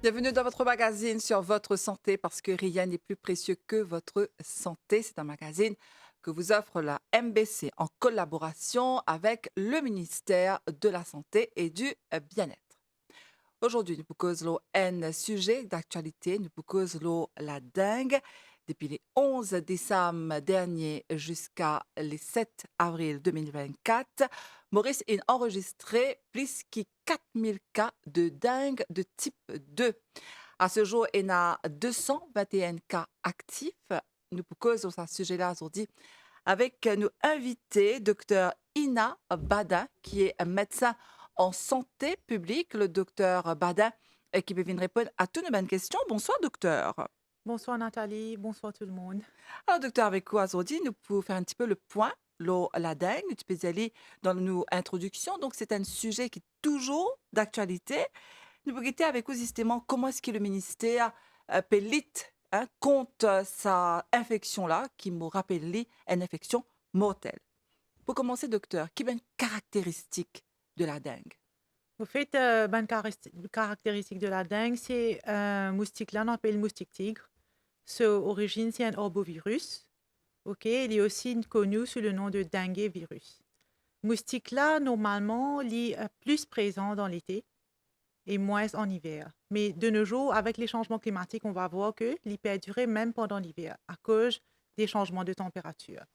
Bienvenue dans votre magazine sur votre santé parce que rien n'est plus précieux que votre santé. C'est un magazine que vous offre la MBC en collaboration avec le ministère de la Santé et du Bien-être. Aujourd'hui, nous vous causons un sujet d'actualité, nous vous causons la dengue. Depuis le 11 décembre dernier jusqu'à le 7 avril 2024, Maurice a enregistré plus que 4000 cas de dengue de type 2. À ce jour, il y a 221 cas actifs. Nous vous causons sur ce sujet-là aujourd'hui avec nos invités, docteur Ina Badin, qui est un médecin en santé publique. Le docteur Badin, qui peut venir répondre à toutes nos bonnes questions. Bonsoir, docteur. Bonsoir Nathalie, bonsoir tout le monde. Alors, docteur, avec quoi aujourd'hui, nous pouvons faire un petit peu le point, la dengue, tu peux y aller dans nos introductions. Donc, c'est un sujet qui est toujours d'actualité. Nous pouvons guetter avec vous justement comment est-ce que le ministère peut lutter contre sa infection-là, qui me rappelle une infection mortelle. Pour commencer, docteur, quelle est une caractéristique de la dengue? Au fait, bonne caractéristique de la dengue, c'est un moustique là, on appelle moustique tigre. Son origine, c'est un orbovirus. Ok, il est aussi connu sous le nom de dengue virus. Moustique là, normalement, il est plus présent dans l'été et moins en hiver. Mais de nos jours, avec les changements climatiques, on va voir que il peut durer même pendant l'hiver à cause des changements de température.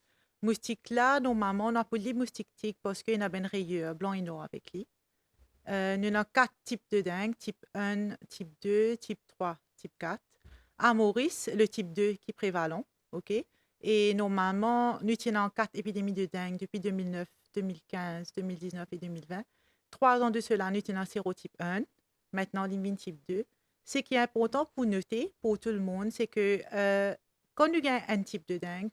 Moustique là, normalement, on appelle les moustiques tigres parce qu'il y a une rayure blanc et noir avec lui. Il y en a quatre types de dengue, type 1, type 2, type 3, type 4. À Maurice, le type 2 qui est prévalent, OK? Et normalement, nous tenons quatre épidémies de dengue depuis 2009, 2015, 2019 et 2020. 3 ans de cela, nous tenons sérotype 1, maintenant limine type 2. Ce qui est important pour noter, pour tout le monde, c'est que quand nous gagnons un type de dengue,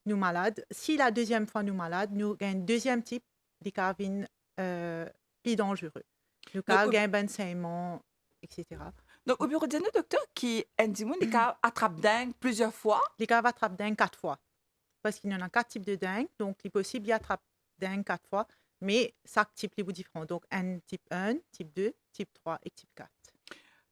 nous malades, si la deuxième fois nous malades, nous gagnons un deuxième type de carvines plus dangereux. Nous Donc, avons un bon saignement, etc. donc, au bureau de nos docteur qui dit les cas attrape dengue plusieurs fois. Les gars attrapent dingue 4 fois. Parce qu'il y en a quatre types de dingue. Donc, il est possible d'y attraper dingue 4 fois. Mais chaque type est différent. Donc, un type 1, type 2, type 3 et type 4.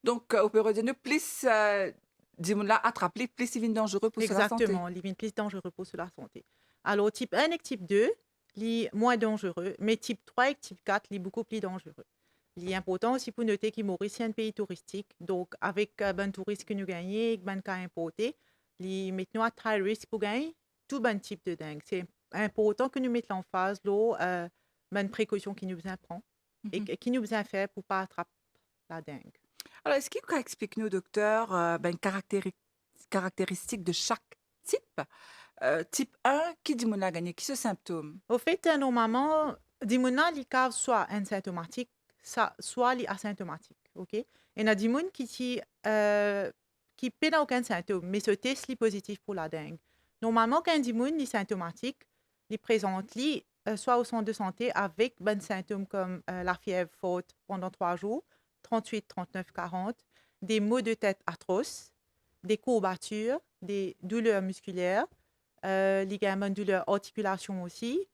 Donc, au bureau de nous, plus là attrape plus il est dangereux pour la santé. Exactement. Il est plus dangereux pour la santé. Alors, type 1 et type 2, il est moins dangereux. Mais type 3 et type 4, il est beaucoup plus dangereux. Il est important aussi pour noter que Maurice est un pays touristique. Donc, avec les touristes que nous gagnons, et les cas importés, il maintenant à high risk pour gagner tout bon type de dengue. C'est important que nous mettions en phase les précautions qui nous prend et Mhm. qui nous fait pour ne pas attraper la dengue. Alors, est-ce qu'il peut expliquer nous, docteur, caractéristiques de chaque type? Type 1, qui dit mon a gagné? Qui ce symptôme? Au fait, normalement, dimona li cave soit asymptomatique, soit li asymptomatique, ok? Et il y a des gens qui n'ont aucun symptôme, mais ce test est positif pour la dengue. Normalement, quand des gens est symptomatique, ils présentent soit au centre de santé avec des symptômes comme la fièvre forte pendant 3 jours, 38, 39, 40, des maux de tête atroces, des courbatures, des douleurs musculaires, ligaments, douleurs, articulations aussi,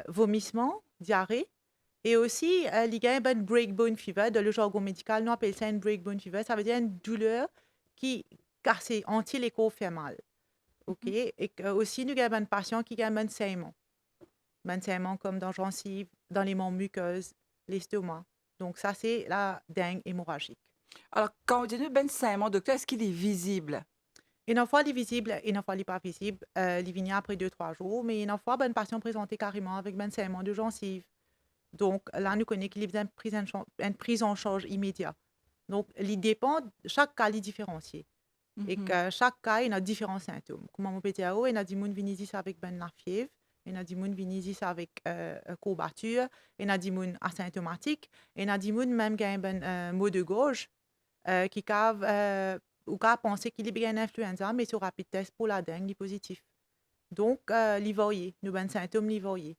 vomissements, diarrhée. Et aussi, il y a un breakbone fever. Dans le jargon médical, nous appelons ça une breakbone fever. Ça veut dire une douleur qui casse, anti les corps fait mal. OK? Mhm. Et aussi, nous avons un patient qui a un saignement. Un saignement comme dans la gencive, dans les membres muqueuses, l'estomac. Donc, ça, c'est la dengue hémorragique. Alors, quand on dit ben saignement, docteur, est-ce qu'il est visible? Une fois, il est visible, une fois, il n'est pas visible. Il vient après 2, 3 jours. Mais une fois, un patient présenté carrément avec un saignement de gencive. Donc, là, nous connaissons qu'il y a une prise en charge immédiate. Donc, il dépend, chaque cas est différencié. Et Mhm. que chaque cas, il a différents symptômes. Comme on peut dire, il y a des gens qui viennent ici avec la fièvre, il y a des gens qui viennent ici avec courbature, il y a des gens asymptomatiques, il y a des gens même qui ont un mot de gorge, qui peuvent ou qui penser qu'il y a une influenza, mais sur rapide test pour la dengue, il est positif. Donc, les variés, nous avons des symptômes, les variés.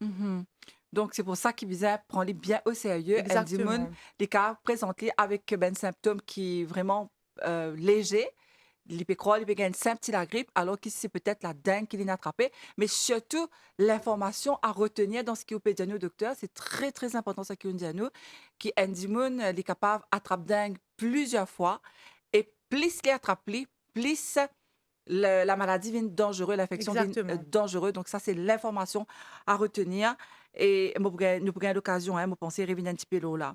Mhm. Donc, c'est pour ça qu'il visait prendre les bien au sérieux. Elle dit, Exactement. les cas présentés avec ben symptômes qui est vraiment léger. Il peut croire, il peut gagner un petit la grippe, alors que c'est peut-être la dengue qui l'a attrapé. Mais surtout, l'information à retenir dans ce qui est au dire docteur, c'est très, très important, ce qui est dit nous, qui Endimoun, est capable d'attraper dengue plusieurs fois. Et plus il attrape, plus la maladie devient dangereuse, l'infection devient Exactement. dangereuse. Donc, ça, c'est l'information à retenir. Et nous avons l'occasion, de penser revenir un petit peu là.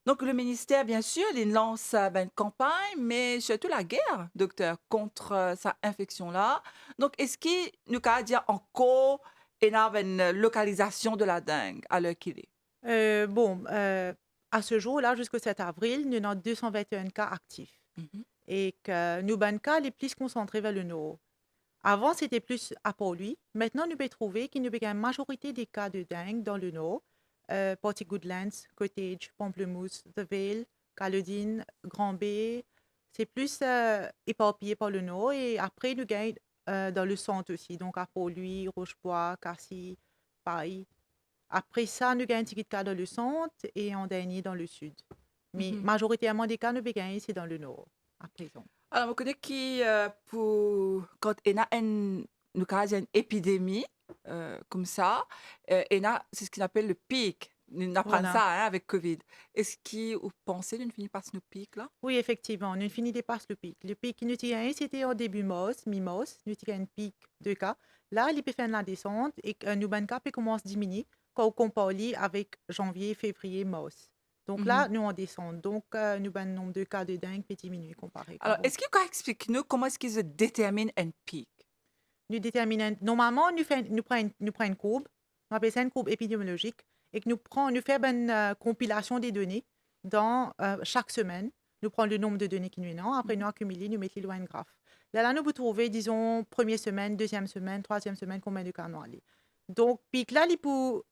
Donc, le ministère, bien sûr, il lance une campagne, mais surtout la guerre, docteur, contre cette infection-là. Donc, est-ce qu'il nous a dire encore une localisation de la dengue à l'heure qu'il est? Bon, à ce jour-là, jusqu'au 7 avril, nous avons 221 cas actifs Mhm, et que nous avons cas les plus concentrés vers le nord. Avant, c'était plus à Port-Louis. Maintenant, nous pouvons trouver qu'il y a une majorité des cas de dengue dans le nord. Porty Goodlands, Cottage, Pamplemousse, The Vale, Caledine, Grand Bay. C'est plus éparpillé par le nord. Et après, nous gagnons dans le centre aussi. Donc, à Port-Louis, Rochebois, Cassis, Paille. Après ça, nous gagnons un petit cas dans le centre et en dernier dans le sud. Mais mhm. majoritairement des cas, nous gagnons, c'est dans le nord, à présent. Alors, je connais qui, pour, quand il y a nous a une épidémie comme ça, c'est ce qu'on appelle le pic. Nous apprenons Voilà. ça avec Covid. Est-ce que vous pensez d'une finit par ce pic là? Oui, effectivement, nous finit dépasse le pic. Le pic que nous avons, c'était au début mars, mi-mars. Nous avons un pic de cas. Là, il peut faire la descente et nous avons cas commence à diminuer quand on compare avec janvier, février, mars. Donc là, nous on descend. Donc, nous avons un nombre de cas de dingue qui diminue comparé Alors, qu'avant. est-ce que vous pouvez expliquer-nous comment est-ce qu'ils se déterminent un pic? Nous déterminons, normalement, nous prenons une courbe, on appelle ça une courbe épidémiologique, et que nous faisons une compilation des données dans chaque semaine. Nous prenons le nombre de données qui nous est après Mhm. nous accumulons, nous mettons loin un graphe. Là, nous vous trouvez, disons, première semaine, deuxième semaine, troisième semaine, combien de cas nous allons. Donc, pic là, il pour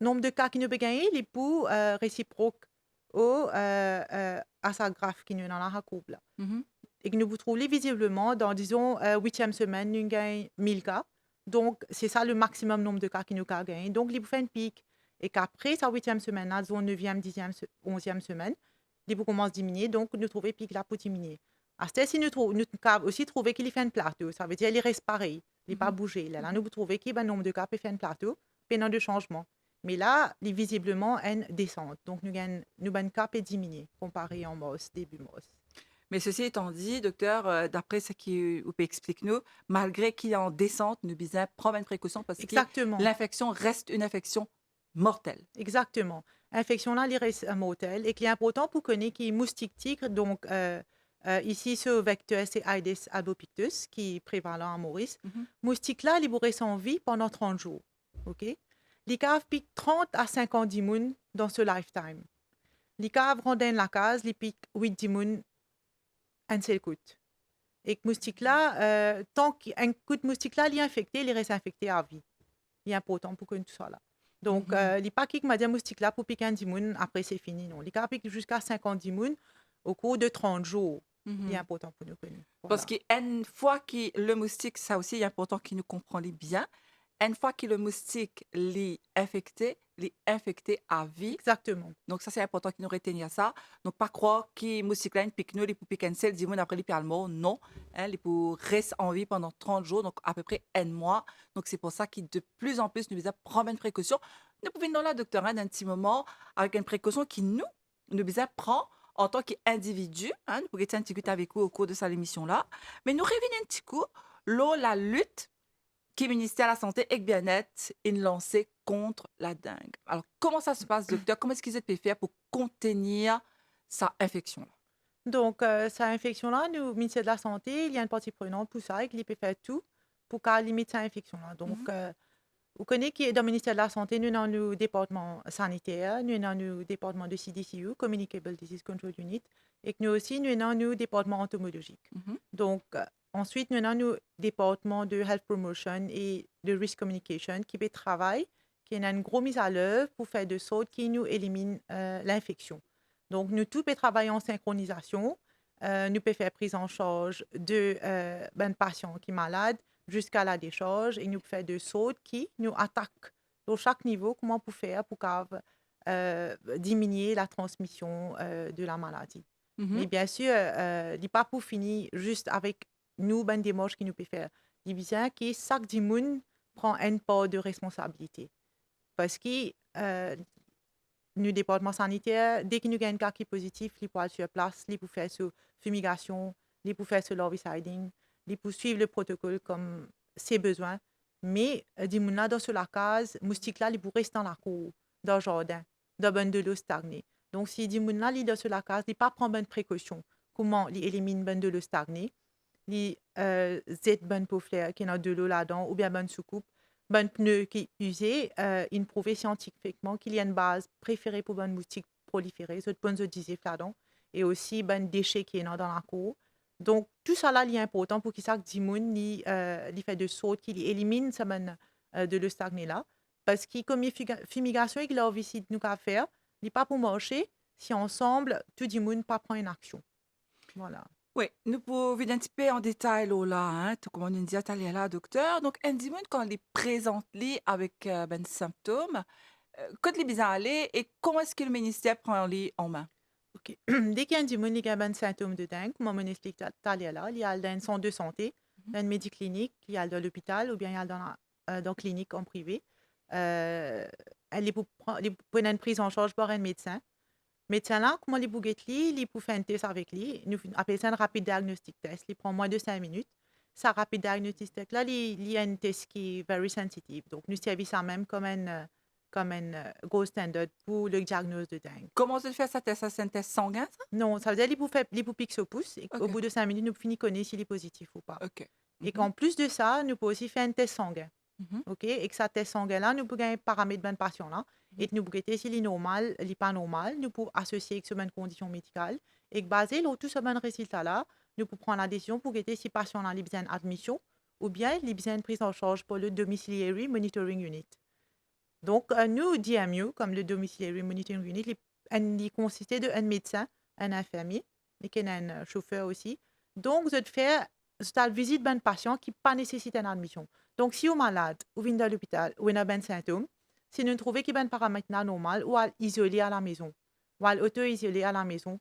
nombre de cas qui nous peut gagner, il pour réciproque à sa graphe qui nous est dans la courbe là Mhm. et que nous vous trouvez visiblement dans, disons, huitième semaine, nous gagnons 1000 cas. Donc, c'est ça le maximum nombre de cas qui nous gagnent. Donc, il vous fait un pic. Et qu'après sa huitième semaine, là, disons, neuvième, dixième, onzième semaine, il vous commence à diminuer. Donc, nous trouvons pic là pour diminuer. À ce si nous avons aussi trouvé qu'il fait un plateau. Ça veut dire qu'il reste pareil. Il n'est pas Mhm. bougé. Là, Mhm. nous vous trouvez qu'il y a un nombre de cas qui fait un plateau, puis un de changement. Mais là, il visiblement une descente. Donc, nous avons un cas qui diminué comparé en mars, début mars. Mais ceci étant dit, docteur, d'après ce que vous pouvez expliquer nous, malgré qu'il est en descente, nous devons prendre une précaution parce que Exactement. l'infection reste une infection mortelle. Exactement. Infection là, les mortelle et qui est important pour connaître qui est moustique tigre. Donc, ici, ce vecteur, c'est Aedes albopictus qui est prévalent à Maurice. Mhm. Moustique là, il reste en vie pendant 30 jours. OK? Les caves piquent 30 à 50 d'immunes dans ce lifetime. Les caves rondent la case, les piquent 8 d'immunes un seul coup. Et que moustique là, tant qu'un coup de moustique là, il est infecté, il reste infecté à vie. Il est important pour que tout soit là. Donc, Mhm. les paquets que m'a diagnostic là pour piquer un dimoun, après c'est fini. Non, les cas piquent jusqu'à 50 dimouns au cours de 30 jours. Il est Mhm. important pour nous connaître. Parce Voilà. qu'une fois que le moustique, ça aussi est important qu'il nous comprenne bien, une fois que le moustique est infecté à vie. Exactement. Donc, ça, c'est important qu'il nous retenions ça. Donc, pas croire que moustique là, une pique nous, il peut piquer un seul, dis après, il peut le mot. Non. Hein, il peut rester en vie pendant 30 jours, donc à peu près un mois. Donc, c'est pour ça qu'il de plus en plus nous devons prendre une précaution. Nous pouvons dans la docteur d'un petit moment avec une précaution qui nous devons prendre en tant qu'individu. Hein, nous pouvons être un petit coup avec vous au cours de cette émission-là. Mais nous revenons un petit coup, là, la lutte qui ministère de la Santé et du Bien-être est lancé contre la dengue. Alors, comment ça se passe, docteur? Comment est-ce qu'ils ont pu faire pour contenir sa infection-là? Donc, cette infection-là, nous, ministère de la Santé, il y a une partie prenante pour ça et qu'il peut faire tout pour qu'elle limite cette infection-là. Donc, Mhm, vous connaissez qui est dans le ministère de la Santé, nous avons nos départements sanitaires, nous avons nos départements de CDCU, Communicable Disease Control Unit, et que nous aussi, nous avons nos départements entomologiques. mhm, Donc, ensuite, nous avons nos départements de Health Promotion et de Risk Communication qui fait travail, qui a une grosse mise à l'œuvre pour faire de sorte qui nous élimine l'infection. Donc, nous tous peut travailler en synchronisation. Nous pouvons faire prise en charge de ben, patients qui sont malades jusqu'à la décharge et nous faisons de sorte qui nous attaquent dans chaque niveau, comment on peut faire pour diminuer la transmission de la maladie. mhm. Mais bien sûr, il n'est pas pour finir juste avec nous, ben démarche qui nous peut faire. Il bien que chaque dimoun prend une part de responsabilité. Parce que nous, département sanitaire, dès qu'il nous a un cas qui est positif, il peut aller sur place, il peut faire sur fumigation, il peut faire sur l'herbicide, il peut suivre le protocole comme c'est besoin. Mais, dimoun là, dans sur la case, moustique là, il peut rester dans la cour, dans le jardin, dans ben de l'eau stagnée. Donc, si dimoun là, il est dans sur la case, il pas prendre bonne précaution. Comment il élimine ben de l'eau stagnée, il zet bonne peau flair qui est dans de l'eau là-dedans, ou bien bonne soucoupe, bonne pneu qui est usé, il prouvé scientifiquement qu'il y a une base préférée pour bonne moustique proliférer, cette bonne adhésif là-dedans, et aussi bonne déchet qui est dans la cour. Donc, tout ça là, il est important pour qu'il sache que Dimoun, il fait de sorte qu'il élimine ça bonne de l'eau stagnée là. Parce que comme il y a fumigation et que l'herbicide nous a faire, il n'est pas pour marcher si ensemble, tout Dimoun pas prend une action. Voilà. Oui, nous pouvons venir un petit peu en détail là, hein, tout comme on dit à là, docteur. Donc, un dimanche, quand il présente les avec ben, symptômes, quand les bien aller et comment est-ce que le ministère prend les en main? OK. Dès qu'il y a un démon qui a un symptôme de dengue, comme on explique tout à l'heure, il y a un centre de santé, Mhm. dans une médiclinique, il y a dans l'hôpital ou bien il y a dans la clinique en privé. Elle est pour prendre une prise en charge par un médecin. Médecin là, comment les bougettes il peut faire un test avec lui. Nous appelons ça un rapide diagnostic test. Il prend moins de 5 minutes. Ça rapide diagnostic test là, il y a un test qui est very sensitive. Donc, nous servons ça même comme un gold standard pour le diagnostic de dengue. Comment se fait ça? Ça, c'est un test sanguin, ça? Non, ça veut dire qu'il faut piquer au pouce et qu'au OK, bout de 5 minutes, nous finissons connaître s'il est positif ou pas. OK. Et Mhm, qu'en plus de ça, nous pouvons aussi faire un test sanguin. mhm, OK? Et que ce test sanguin-là, nous pouvons gagner un paramètre de patient là. mhm. Et nous pouvons s'il est normal, il n'est pas normal. Nous pouvons associer avec ce bonne condition médicale. Et que basé sur tout ce bon résultat-là, nous pouvons prendre la décision pour guetter si le patient a besoin d'admission ou bien il a besoin de prise en charge pour le domiciliary monitoring unit. Donc, nous, DMU, comme le domiciliary monitoring unit, il consistait d'un médecin, un infirmier, et qu'il y a un chauffeur aussi. Donc, je fais une visite d'un patient qui pas nécessite une admission. Donc, si vous êtes malade, ou venez à l'hôpital, ou vous avez un symptôme, si nous trouvons qu'il y a un paramètre normal, ou à isoler à la maison, ou à auto-isoler à la maison,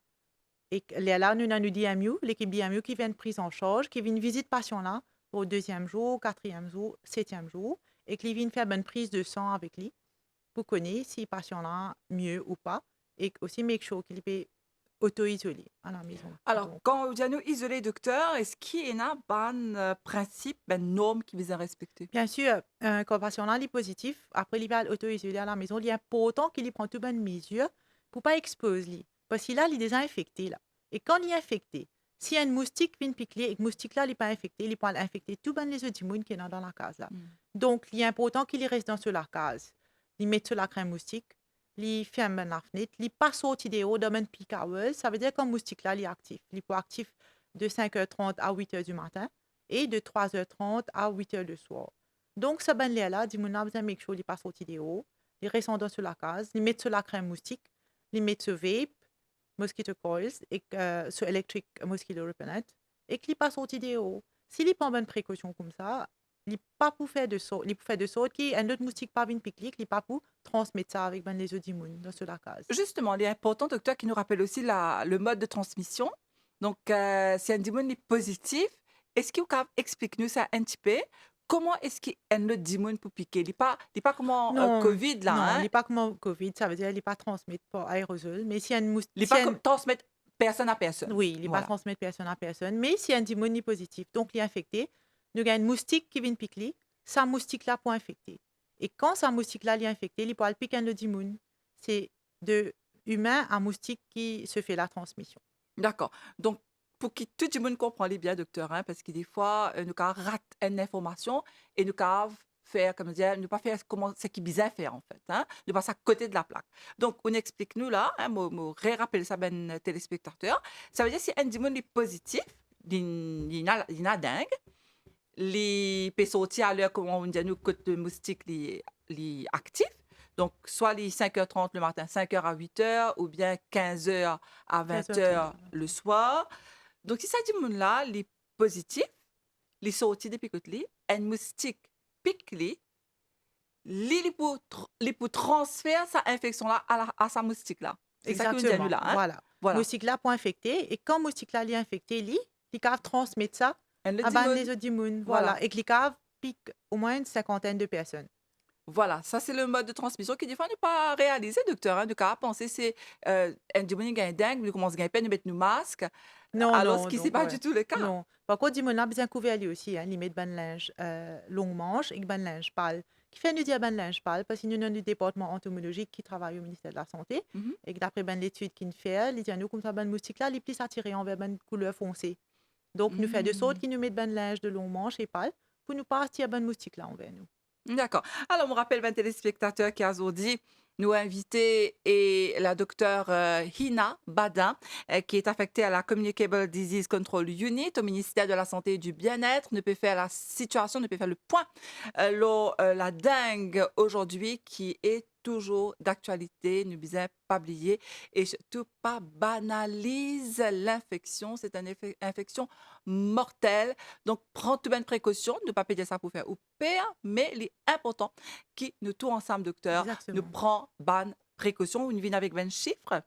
et là, nous avons DMU, l'équipe DMU qui vient de prise en charge, qui vient visiter patient là au deuxième jour, quatrième jour, septième jour, et qui vient faire une prise de sang avec lui pour connaître si le patient là mieux ou pas, et aussi make sure qu'il peut auto-isoler à la maison. Alors, Donc, quand vous dites isoler, docteur, est-ce qu'il y a un principe, ben, norme qui vous a respecté? bien sûr, quand le patient là est positif, après il va auto-isoler à la maison, il est important qu'il y prenne toutes bonnes mesures pour ne pas exposer lui. Parce qu'il a il est déjà infecté là. Et quand il est infecté, si un moustique vient piquer et que le moustique là n'est pas infecté, il peut infecter tout ben les autres immunes qui sont dans la case là. Mm. Donc, il est important qu'il y reste dans la case. Il met sur la crème moustique, il ferme la fenêtre, il passe au tidéo dans une peak hours. Ça veut dire qu'un moustique là, il est actif. Il est actif de 5h30 à 8h du matin et de 3h30 à 8h le soir. Donc, ce ben là, dit mon besoin make sure il passe au tidéo, il reste sur la case, il met sur la crème moustique, il met sur vape, mosquito coils et sur electric mosquito repellent et qu'il passe au tidéo. S'il prend bonne précaution comme ça, il pas pour faire de sorte, il peut faire de sorte qu'un autre moustique pas vienne piquer, il pas pour transmettre ça avec ben les autres immunes dans ce la case. Justement, il est important, docteur, qui nous rappelle aussi le mode de transmission. Donc, si un dimanche est positif, est-ce que vous pouvez expliquer nous ça un petit peu? Comment est-ce qu'un autre dimanche peut piquer? Il n'est pas comme Non, Covid, non, il là, hein? n'est pas comme Covid, ça veut dire il n'est pas transmettre par aérosol, mais si un Il n'est pas comme transmettre personne à personne. oui, il n'est pas Voilà. transmettre personne à personne, mais si un dimon est positif, donc il est infecté, nous avons une moustique qui vient piquer, ça moustique là pour infecter. Et quand ça moustique là est infecté, il peut aller piquer le dimon. C'est de humain à moustique qui se fait la transmission. D'accord. Donc, pour que tout le monde comprenne bien, docteur, hein, parce que des fois, nous avons raté une information et nous avons faire, comme dire, ne pas faire comment ce qui est bizarre faire, en fait, hein, de passer à côté de la plaque. Donc, on explique nous là, hein, rappelle ça ben téléspectateur. Ça veut dire si un dimanche est positif, il a dingue, les peut sortir à l'heure, comme on dit, nous, côté moustique, les actifs. Donc, soit les 5h30 le matin, 5h à 8h, ou bien 15h à 20h 15h30. le soir. Donc, si ça dit monde là, les positifs, les sorties des picotes, un moustique pique les pour transférer sa infection là à sa moustique là. C'est ça que nous disons nous Exactement, là, hein? voilà. Voilà. Moustique là pour infecter, et quand moustique là est infecté, il peut transmettre ça Elle le Ah dit, ben, les autres du monde, voilà. voilà. Et que les caves piquent au moins une cinquantaine de personnes. Voilà, ça c'est le mode de transmission qui des fois n'est pas réalisé, docteur. Hein, de cas penser c'est un dimanche gagne dingue, nous commence à gagner peine de mettre nos masques, Non, alors ce non, qui c'est non, pas ouais. du tout le cas. Non. Par contre, dis-moi, on a bien couvert lui aussi, hein, limite ban linge long manche et ban linge pâle. Qui fait nous dire ban linge pâle parce que nous avons du département entomologique qui travaille au ministère de la Santé Mhm. et que d'après ben l'étude qu'il fait, il dit à nous comme ça ban moustique là, il est plus attiré envers ban couleur foncée. Donc nous fait de sorte Mm. qu'il nous met ban linge de long manche et pâle pour nous pas attirer ban moustique là envers nous. D'accord. Alors, on me rappelle 20 téléspectateurs qui a dit nous invité et la docteure Hina Badin, qui est affectée à la Communicable Disease Control Unit au ministère de la Santé et du Bien-être, ne peut faire la situation, ne peut faire le point. La dingue aujourd'hui qui est toujours d'actualité, ne bien pas oublier et surtout pas banalise l'infection. C'est une infection mortelle. Donc, prends toutes les précautions, ne pas payer ça pour faire ou pire, mais il est important que nous tous ensemble, docteur, nous Exactement. prend bonne précaution. Une vie avec ben chiffre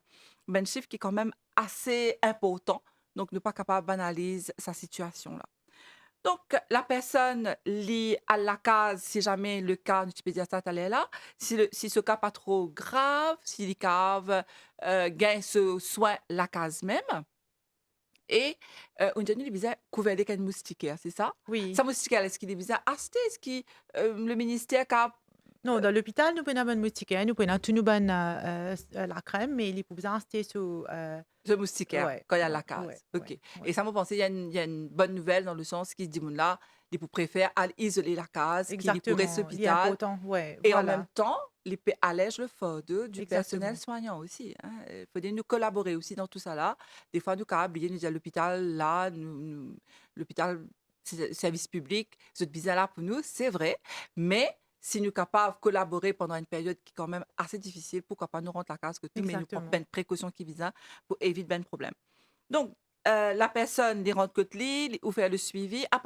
qui est quand même assez important. Donc, ne pas capable de banaliser sa situation là. Donc, la personne lit à la case, si jamais le cas, tu peux dire ça, elle est là. Si ce cas pas trop grave, si les caves gagne ce soin la case même. Et on dirait qu'il disait couvert de moustiquaire, c'est ça? Oui. Ça moustiquaire, est-ce qu'il disait acheter, est-ce que le ministère a Non, dans l'hôpital, nous prenons bonne moustiquaire, nous prenons tout nous bonne la crème, mais il est pour bien rester sur ce moustiquaire ouais, quand il y a ouais, la case? ouais, OK. ouais, ouais. Et ça me pensait, il y a une bonne nouvelle dans le sens qu'il dit, là, il préfère aller isoler la case, qu'il pourrait cet Exactement. Il est hôpital. important, ouais, Et en même voilà, temps, il peut allège le fardeau du personnel exactement. soignant aussi. Hein. Il faut nous collaborer aussi dans tout ça là. Des fois, nous, quand oublier, nous dire l'hôpital, là, l'hôpital, c'est service public, c'est bizarre là pour nous, c'est vrai. Mais si nous sommes capables de collaborer pendant une période qui est quand même assez difficile, pourquoi pas nous rendre la case que tout, mais nous prenons Exactement. bien de précautions qui visent pour éviter ben problème. Donc, la personne, les rentre côte lit, ou faire le suivi. À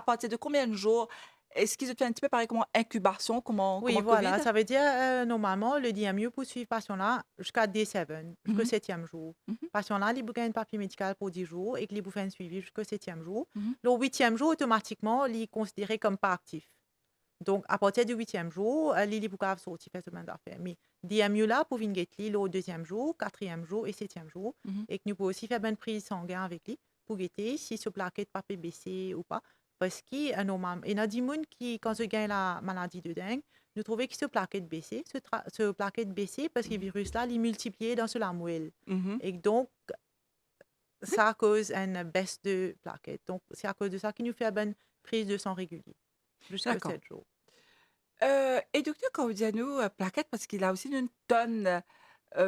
partir de combien de jours est-ce qu'ils ont fait un petit peu pareil, comment incubation, Oui, comment Covid? voilà, ça veut dire, normalement, le DMU pour suivre patient-là jusqu'à D7, jusqu'au Mhm, septième jour. mhm, Patient-là, il bouge un papier médical pour 10 jours et qu'il vous fait un suivi jusqu'au septième jour. mhm. Le huitième jour, automatiquement, il est considéré comme pas actif. Donc, à partir du huitième jour, il peut sortir faire ce même d'affaires. Mais DMU là, pour venir guetter le deuxième jour, quatrième jour et septième jour. Mhm. Et que nous pouvons aussi faire une prise sanguine avec lui pour guetter si ce plaquette papier baissé ou pas. Parce qu'il y a des gens qui, quand ils gagnent la maladie de dengue, nous trouvons que ce plaquette baissé, ce plaquette baissé parce que le virus là, il est multiplié dans la moelle. Mhm. Et donc, Oui, ça cause une baisse de plaquettes. Donc, c'est à cause de ça qu'il nous fait une prise de sang régulier jusqu'à d'accord. 7 jours. Et docteur, quand vous dites à nous, plaquette, parce qu'il a aussi une tonne,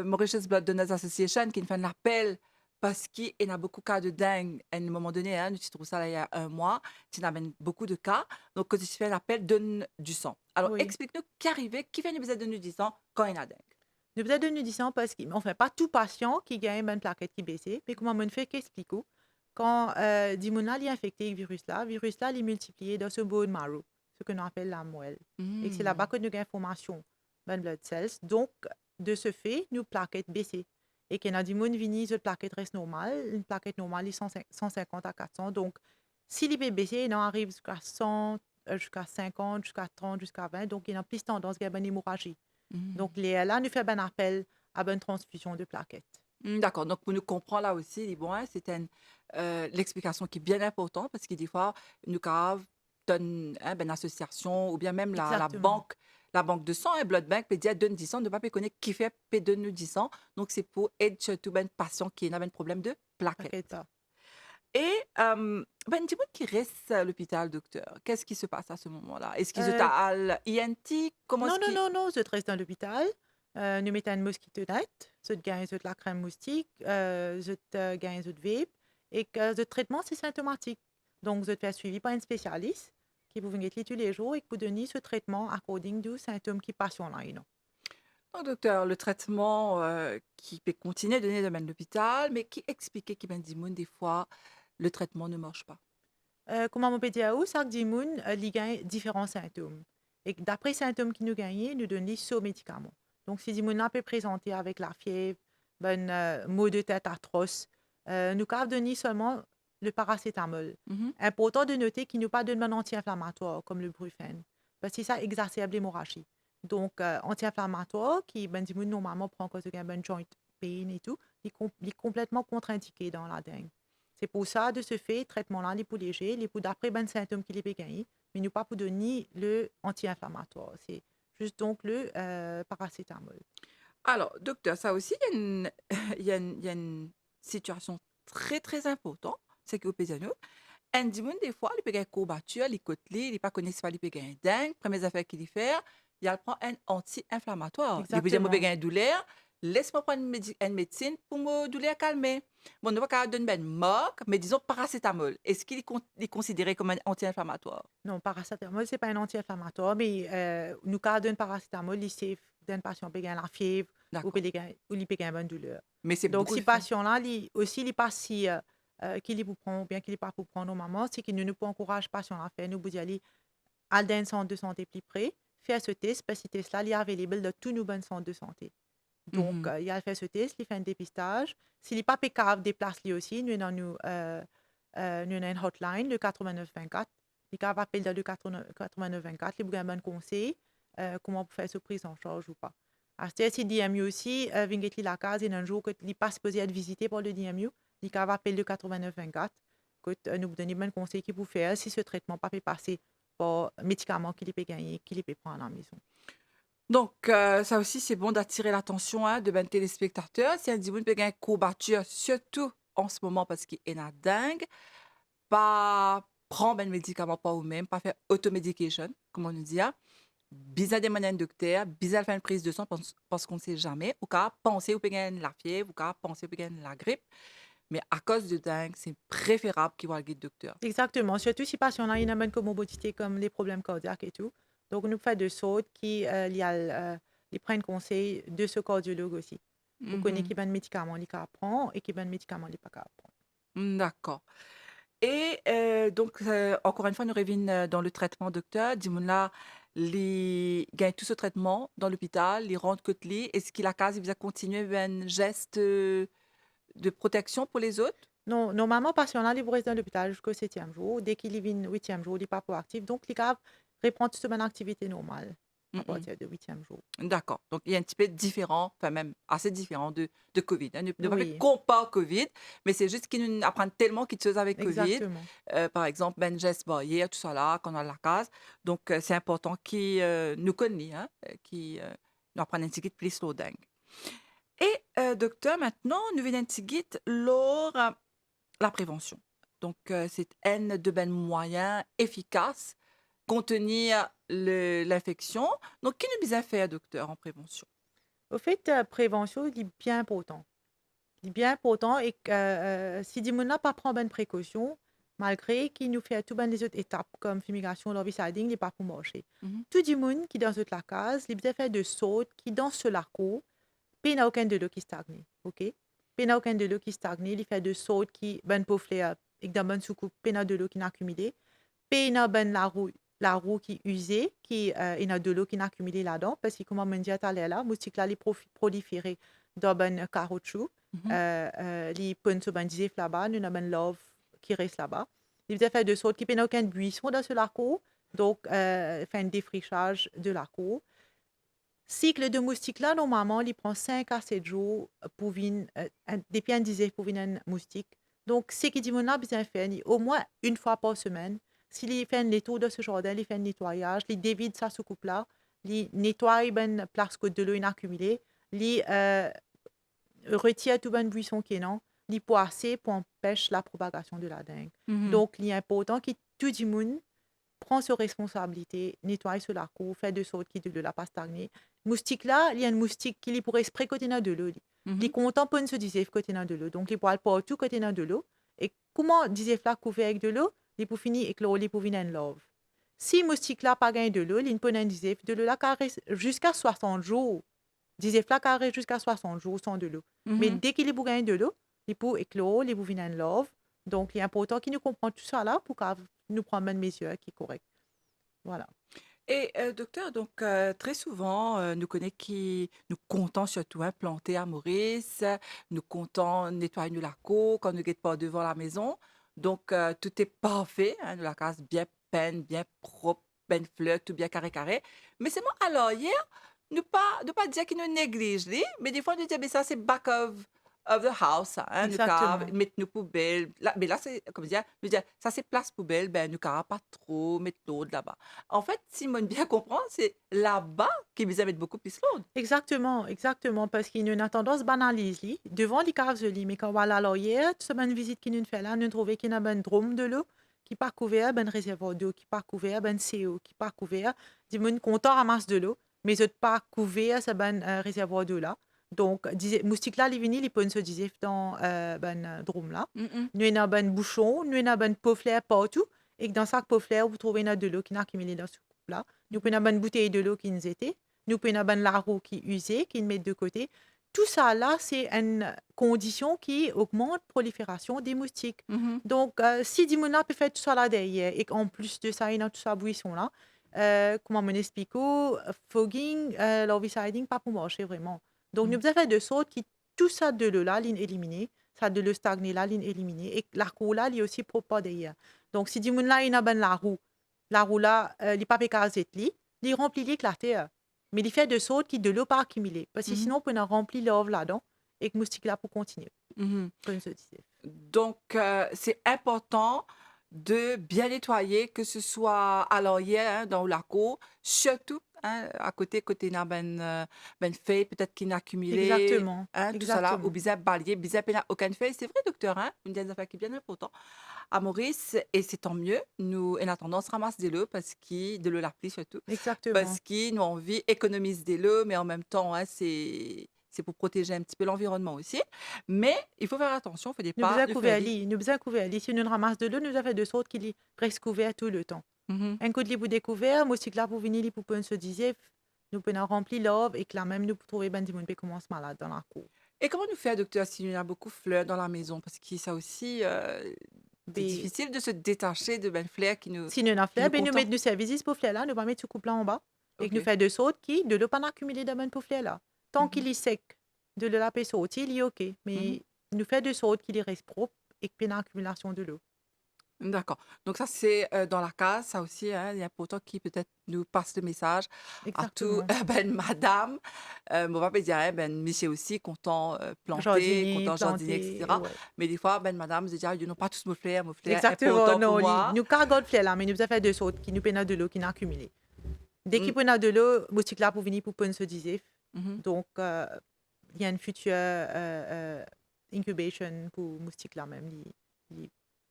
Mauritius Blood Donors Association, qui nous fait un appel, parce qu'il y en a beaucoup de cas de dingue à un moment donné, hein, tu trouves ça là, il y a un mois, tu amènes beaucoup de cas. Donc, quand tu fais l'appel, donne du sang. Alors, Oui. explique-nous qui arrivait, qui fait une besoin de donner du sang quand il y en a dingue. Nous peut-être de nudisant parce que, enfin, pas tout patient qui gagne une plaquette qui baisse, mais comment on fait qu'explique quand Dimona est infecté avec le virus là est multiplié dans ce bone marrow, ce que l'on appelle la moelle. Et que c'est là-bas Mm. que nous avons information dans blood cells. Donc, de ce fait, nous plaquettes baissées. Et qu'il y a des gens qui cette plaquette reste normale. Une plaquette normale est 150 à 400. Donc, si l'IP baissé, il en arrive jusqu'à 100, jusqu'à 50, jusqu'à 30, jusqu'à 20. Donc, il y a plus tendance à avoir une hémorragie. Donc, Mm. là, nous faisons un appel à une transfusion de plaquettes. D'accord, donc pour nous comprendre là aussi, bon, hein, c'est l'explication qui est bien importante parce que des fois, nous avons une association ou bien même Exactement. la banque de sang, Blood Bank, peut dire donne 10 sang, ne pas connaître qui fait peut donner 10 sang. Donc, c'est pour aider surtout ben patient qui a un problème de Plaquettes, plaquettes. ça. Et dis-moi qui reste à l'hôpital, docteur. Qu'est-ce qui se passe à ce moment-là? Est-ce qu'ils ont Euh, à l'INT? Comment non, est-ce non, qu'ils... non, non, je reste dans l'hôpital. Nous mettons une mosquito net, je gagne de la crème moustique, je gagne de vape, et que le traitement, c'est symptomatique. Donc, je fais suivi par un spécialiste qui vous venir tous les jours et qui vous donne ce traitement according aux symptômes qui passent là. Donc, docteur, le traitement qui peut continuer de donner dans l'hôpital, mais qui expliquait qu'il ben, des fois, le traitement ne marche pas. Comment on peut dire, chaque dimoun il gagne différents symptômes. Et d'après les symptômes qui nous gagnent, nous donnons ce médicament. Donc, si dimoun peut présenter avec la fièvre, ben, maux de tête atroces, nous pouvons donner seulement le paracétamol. Mhm. Important de noter qu'il n'y a pas de demande anti-inflammatoire comme le Brufen, parce que ça exacerbe l'hémorragie. Donc, anti-inflammatoire, qui, ben, du monde, normalement, prend quand il y a un joint pain et tout, il est complètement contre-indiqué dans la dengue. C'est pour ça, de ce fait, traitement-là, il est pour léger, il est pour d'après ben symptômes qu'il est peut gagner, mais nous pas pour donner le anti-inflammatoire. C'est juste donc le paracétamol. Alors, docteur, ça aussi, il y a une, il y a une situation très, très importante. C'est qu'au pays, nous, un dimanche, des fois, il peut gagner courbature, les côtelets, il pas connaît pas, il peut gagner dingue. Première affaire qu'il fait, il prend un anti-inflammatoire. Il peut dire, moi, Exactement. gagner douleur, laisse-moi prendre une médecine pour me douleur calmer. Bon, ne pas donner une moque, mais disons paracétamol. Est-ce qu'il est, il est considéré comme un anti-inflammatoire? Non, paracétamol, c'est pas un anti-inflammatoire, mais nous, quand on donne paracétamol, il c'est d'un patient qui a la fièvre ou D'accord. il peut une bonne douleur. Mais c'est Donc, beaucoup si de fait. patient-là, aussi, il pas si qu'il est pour prendre ou bien qu'il n'est pas pour prendre normalement, c'est qu'il ne nous peut encourager patient à faire, nous vous aller à un centre de santé plus près, faire ce test, parce que ce test-là, il est available de tous nos bons centres de santé. Donc, Mhm. il a fait ce test, il fait un dépistage. S'il n'est pas pécable, déplace-lui aussi. Nous avons une hotline, le 8924. Il va appeler le 8924, il vous a un bon conseil, comment pour faire cette prise en charge ou pas. Alors, si le DMU aussi, vient la case, et un jour que il n'est pas supposé être visité par le DMU, il va appeler le 8924. Nous vous donner un bon conseil qui vous faire si ce traitement ne peut pas passer par médicaments qu'il peut gagner, qu'il peut prendre à la maison. Donc, ça aussi, c'est bon d'attirer l'attention de ben téléspectateurs. Si un dit, peut gagner courbature, surtout en ce moment parce qu'il est na dingue, pas prendre un médicament pas ou même, pas faire automédication, comme on nous dit. Bizarre demander à un docteur, bizarre faire une prise de sang parce qu'on ne sait jamais. Ou qu'à penser ou peut gagner la fièvre, ou qu'à penser ou peut gagner la grippe. Mais à cause de dingue, c'est préférable qu'il voit le guide docteur. Exactement, surtout si patient a une bonne comorbidité comme les problèmes cardiaques et tout. Donc, nous faisons de sorte qu'ils prennent conseil de ce cardiologue aussi. Pour connaître Mhm. qui bon médicament il prend et qui bon médicament il pas qu'à prendre. D'accord. Et donc, encore une fois, nous revenons dans le traitement, docteur. Dis-moi là, les gagnent tout ce traitement dans l'hôpital, les rentrent côtelés. Est-ce qu'il a case, il va continuer un geste de protection pour les autres? Non, normalement, patient là, il reste dans l'hôpital jusqu'au 7e jour. Dès qu'il est 8e jour, il n'est pas proactif. Donc, il va reprendre toute son activité normale à Mhm. partir du 8e jour. D'accord. Donc, il y a un petit peu différent, enfin même assez différent de Covid. Ne pas faire Oui, compas Covid, mais c'est juste qu'ils nous apprennent tellement qu'ils choses avec Covid. exactement. Par exemple, ben geste barrière, tout ça là, qu'on a la case. Donc, c'est important qu'ils nous connaissent, hein, qu'ils nous apprennent un petit peu plus slow dingue. Et docteur, maintenant, nous venons un petit guide lors la prévention. Donc, c'est un de ben moyens efficaces contenir l'infection. Donc, qu'est-ce que nous besoin faire, docteur, en prévention? Au fait, prévention, il est bien important. Il est bien important et que si on n'a pas prend bonne précaution, malgré qu'il nous fait tout ben les autres étapes comme fumigation, larviciding, il n'est pas pour marcher. Mhm, Tout le monde qui dans toute la case, il bien fait de saute, qui danse sur l'arco, puis il n'a aucun de l'eau qui stagne. OK? Puis il n'a aucun de l'eau qui stagne, il fait de saute qui ben pour flair, et dans bonne soucoupe, puis il a de l'eau qui n'a accumulé. Puis il a ben la roue qui est usée, qui il a de l'eau qui n'a accumulé là-dedans, parce que comme on dit à l'heure là, moustique là, il proliférer dans ben caoutchouc mhm. les punts sur ben disif là-bas, nous avons une love qui reste là-bas. Ils faisaient fait de sorte qu'il n'y a aucun buisson dans ce lac, donc fait un défrichage de la cour. Cycle de moustique là, normalement, il prend 5 à 7 jours pour venir, depuis un disif pour venir un moustique. Donc, ce qui dit mon a besoin faire au moins une fois par semaine. S'il fait un tour de ce jardin, il fait un nettoyage, il dévide sa soucoupe là, il nettoie ben place que de l'eau inaccumulée, il retire tout bon buisson qui est non, li poisser pour empêcher la propagation de la dengue. Mhm. Donc, il est important que tout le monde prend ses responsabilités, nettoie sur la cour, fait de sorte qu'il ne la pas stagner. Moustique là, il y a une moustique qui pourrait se côté de l'eau. Il est Mhm. content pour se dire côté de l'eau. Donc, il pourrait pas tout côté de l'eau. Et comment disait là couvert avec de l'eau, il pour finir et que l'eau, il pour venir en love. Si moustique là pas gagné de l'eau, il peut en disait de l'eau là jusqu'à 60 jours. Disait là carré jusqu'à 60 jours sans de l'eau. Mais Mhm. dès qu'il est pour gagner de l'eau, il peut éclore, il peut venir en love. Donc, il est important qu'il nous comprenne tout ça là pour qu'il nous prenne une mesure qui est correcte. Voilà. Et docteur, donc très souvent, nous connaissons qui nous comptons surtout implanter à Maurice, nous comptons nettoyer nous la cour quand nous n'sommes pas devant la maison. Donc, tout est parfait, hein, de la case bien peine, bien propre, ben fleur, tout bien carré carré. Mais c'est moi, alors, hier, ne pas dire qu'il nous néglige, li, mais des fois, nous dit, mais ça, c'est back of the house, hein, nous cave, Exactement. mettre nos poubelles. Là, mais là, c'est, comme dire, nous dire, ça, c'est place poubelle, ben, nous cave pas trop, mettre l'autre là-bas. En fait, si moi, bien comprendre, c'est là-bas qu'ils besoin mettre beaucoup plus l'autre. Exactement, exactement, parce qu'il y a une tendance banalise li, devant les caves de li, mais quand on va là hier, toute semaine visite qui nous fait là, nous trouvons qu'il y a un drôme de l'eau qui pas couvert, ben réservoir d'eau qui pas couvert, ben CO qui pas couvert, dis mon content ramasse de l'eau, mais autres pas couvert, c'est ben réservoir d'eau là. Donc, disait, moustique là, les vinyles, ils peuvent se dire dans drôme là. Mhm, Nous avons un ben bouchon, nous avons un ben pot flair partout, et que dans chaque pot flair, vous trouvez une de l'eau qui n'a accumulé dans ce coupe là. Nous mhm, avons une bonne bouteille de l'eau qui nous était. Nous pouvons avoir la roue qui est usée, qui met de côté. Tout ça là, c'est une condition qui augmente la prolifération des moustiques. mhm, Donc, si Dimona peut faire tout ça là derrière, et qu'en plus de ça, il y a tout ça buisson là, comment on explique, fogging, l'herbicide, pas pour marcher vraiment. Donc, nous mhm, avons fait de sorte que tout ça de l'eau là, l'éliminer, ça de l'eau stagné là, l'éliminer, et la roue là, il est aussi propre derrière. Donc, si Dimona, il a ben la roue là, il pas pécasé, il remplit la terre. Mais il fait de sorte qu'il de l'eau pas accumulée. Parce que mhm, sinon, on peut en remplir l'œuf là-dedans et que le moustique là pour continuer, mhm. comme je disais. Donc, c'est important de bien nettoyer, que ce soit à l'arrière, hein, dans la cour, surtout, hein, à côté n'a ben feuille, peut-être qu'il n'a accumulé, Exactement, hein, tout ça là, ou exactement. bien balayer, bien n'a aucune feuille. C'est vrai, docteur, hein, une des affaires qui est bien important. À Maurice, et c'est tant mieux, nous, en attendant, on se ramasse de l'eau de l'eau la pluie surtout, Exactement. parce qu'ils nous envie économise de l'eau, mais en même temps, hein, c'est pour protéger un petit peu l'environnement aussi. Mais il faut faire attention, il ne faut Nous pas besoin de faire couvert lit. lit, nous besoin couvert lit. Si nous ramasse de l'eau, nous avons fait de sorte qu'il reste couvert tout le temps. Mhm, Un coup de lit pour découvert, moustique là pour venir, pour se disait, nous pouvons remplir l'œuf et que là même nous pouvons trouver ben du monde qui commence malade dans la cour. et comment nous faire, docteur, s'il y a beaucoup de fleurs dans la maison? Parce que ça aussi, c'est Ben, difficile de se détacher de belles fleurs si nous avons qui fait, nous ben nous content. mettons du service pour faire là, nous va mettre ce couple là en bas et que nous OK. fait de sorte qui de l'eau pas accumulé dans le pour faire là. Tant Mhm, qu'il est sec, de l'eau la paix sortir, il est OK. mhm. Mais nous fait de sorte qu'il reste propre et qu'il y ait une accumulation de l'eau. D'accord. Donc ça, c'est dans la case, ça aussi, hein, il est important qui peut-être nous passe le message à tout, Exactement. ben, madame, on va pas dire, hein, ben, monsieur aussi, content planter, Jardinier, content jardiner, planter, etc. ouais. Mais des fois, ben, madame, je dis, ah, ils n'ont pas tous mon frère, Exactement, important pour non, moi. nous cargons de là, mais nous avons fait de sorte qu'il nous prenne de l'eau qui n'a accumulé. Dès qu'il Mm, prend de l'eau, moustique là pour venir pour prendre ce disif. mhm. Donc, il y a une future incubation pour moustique là même, il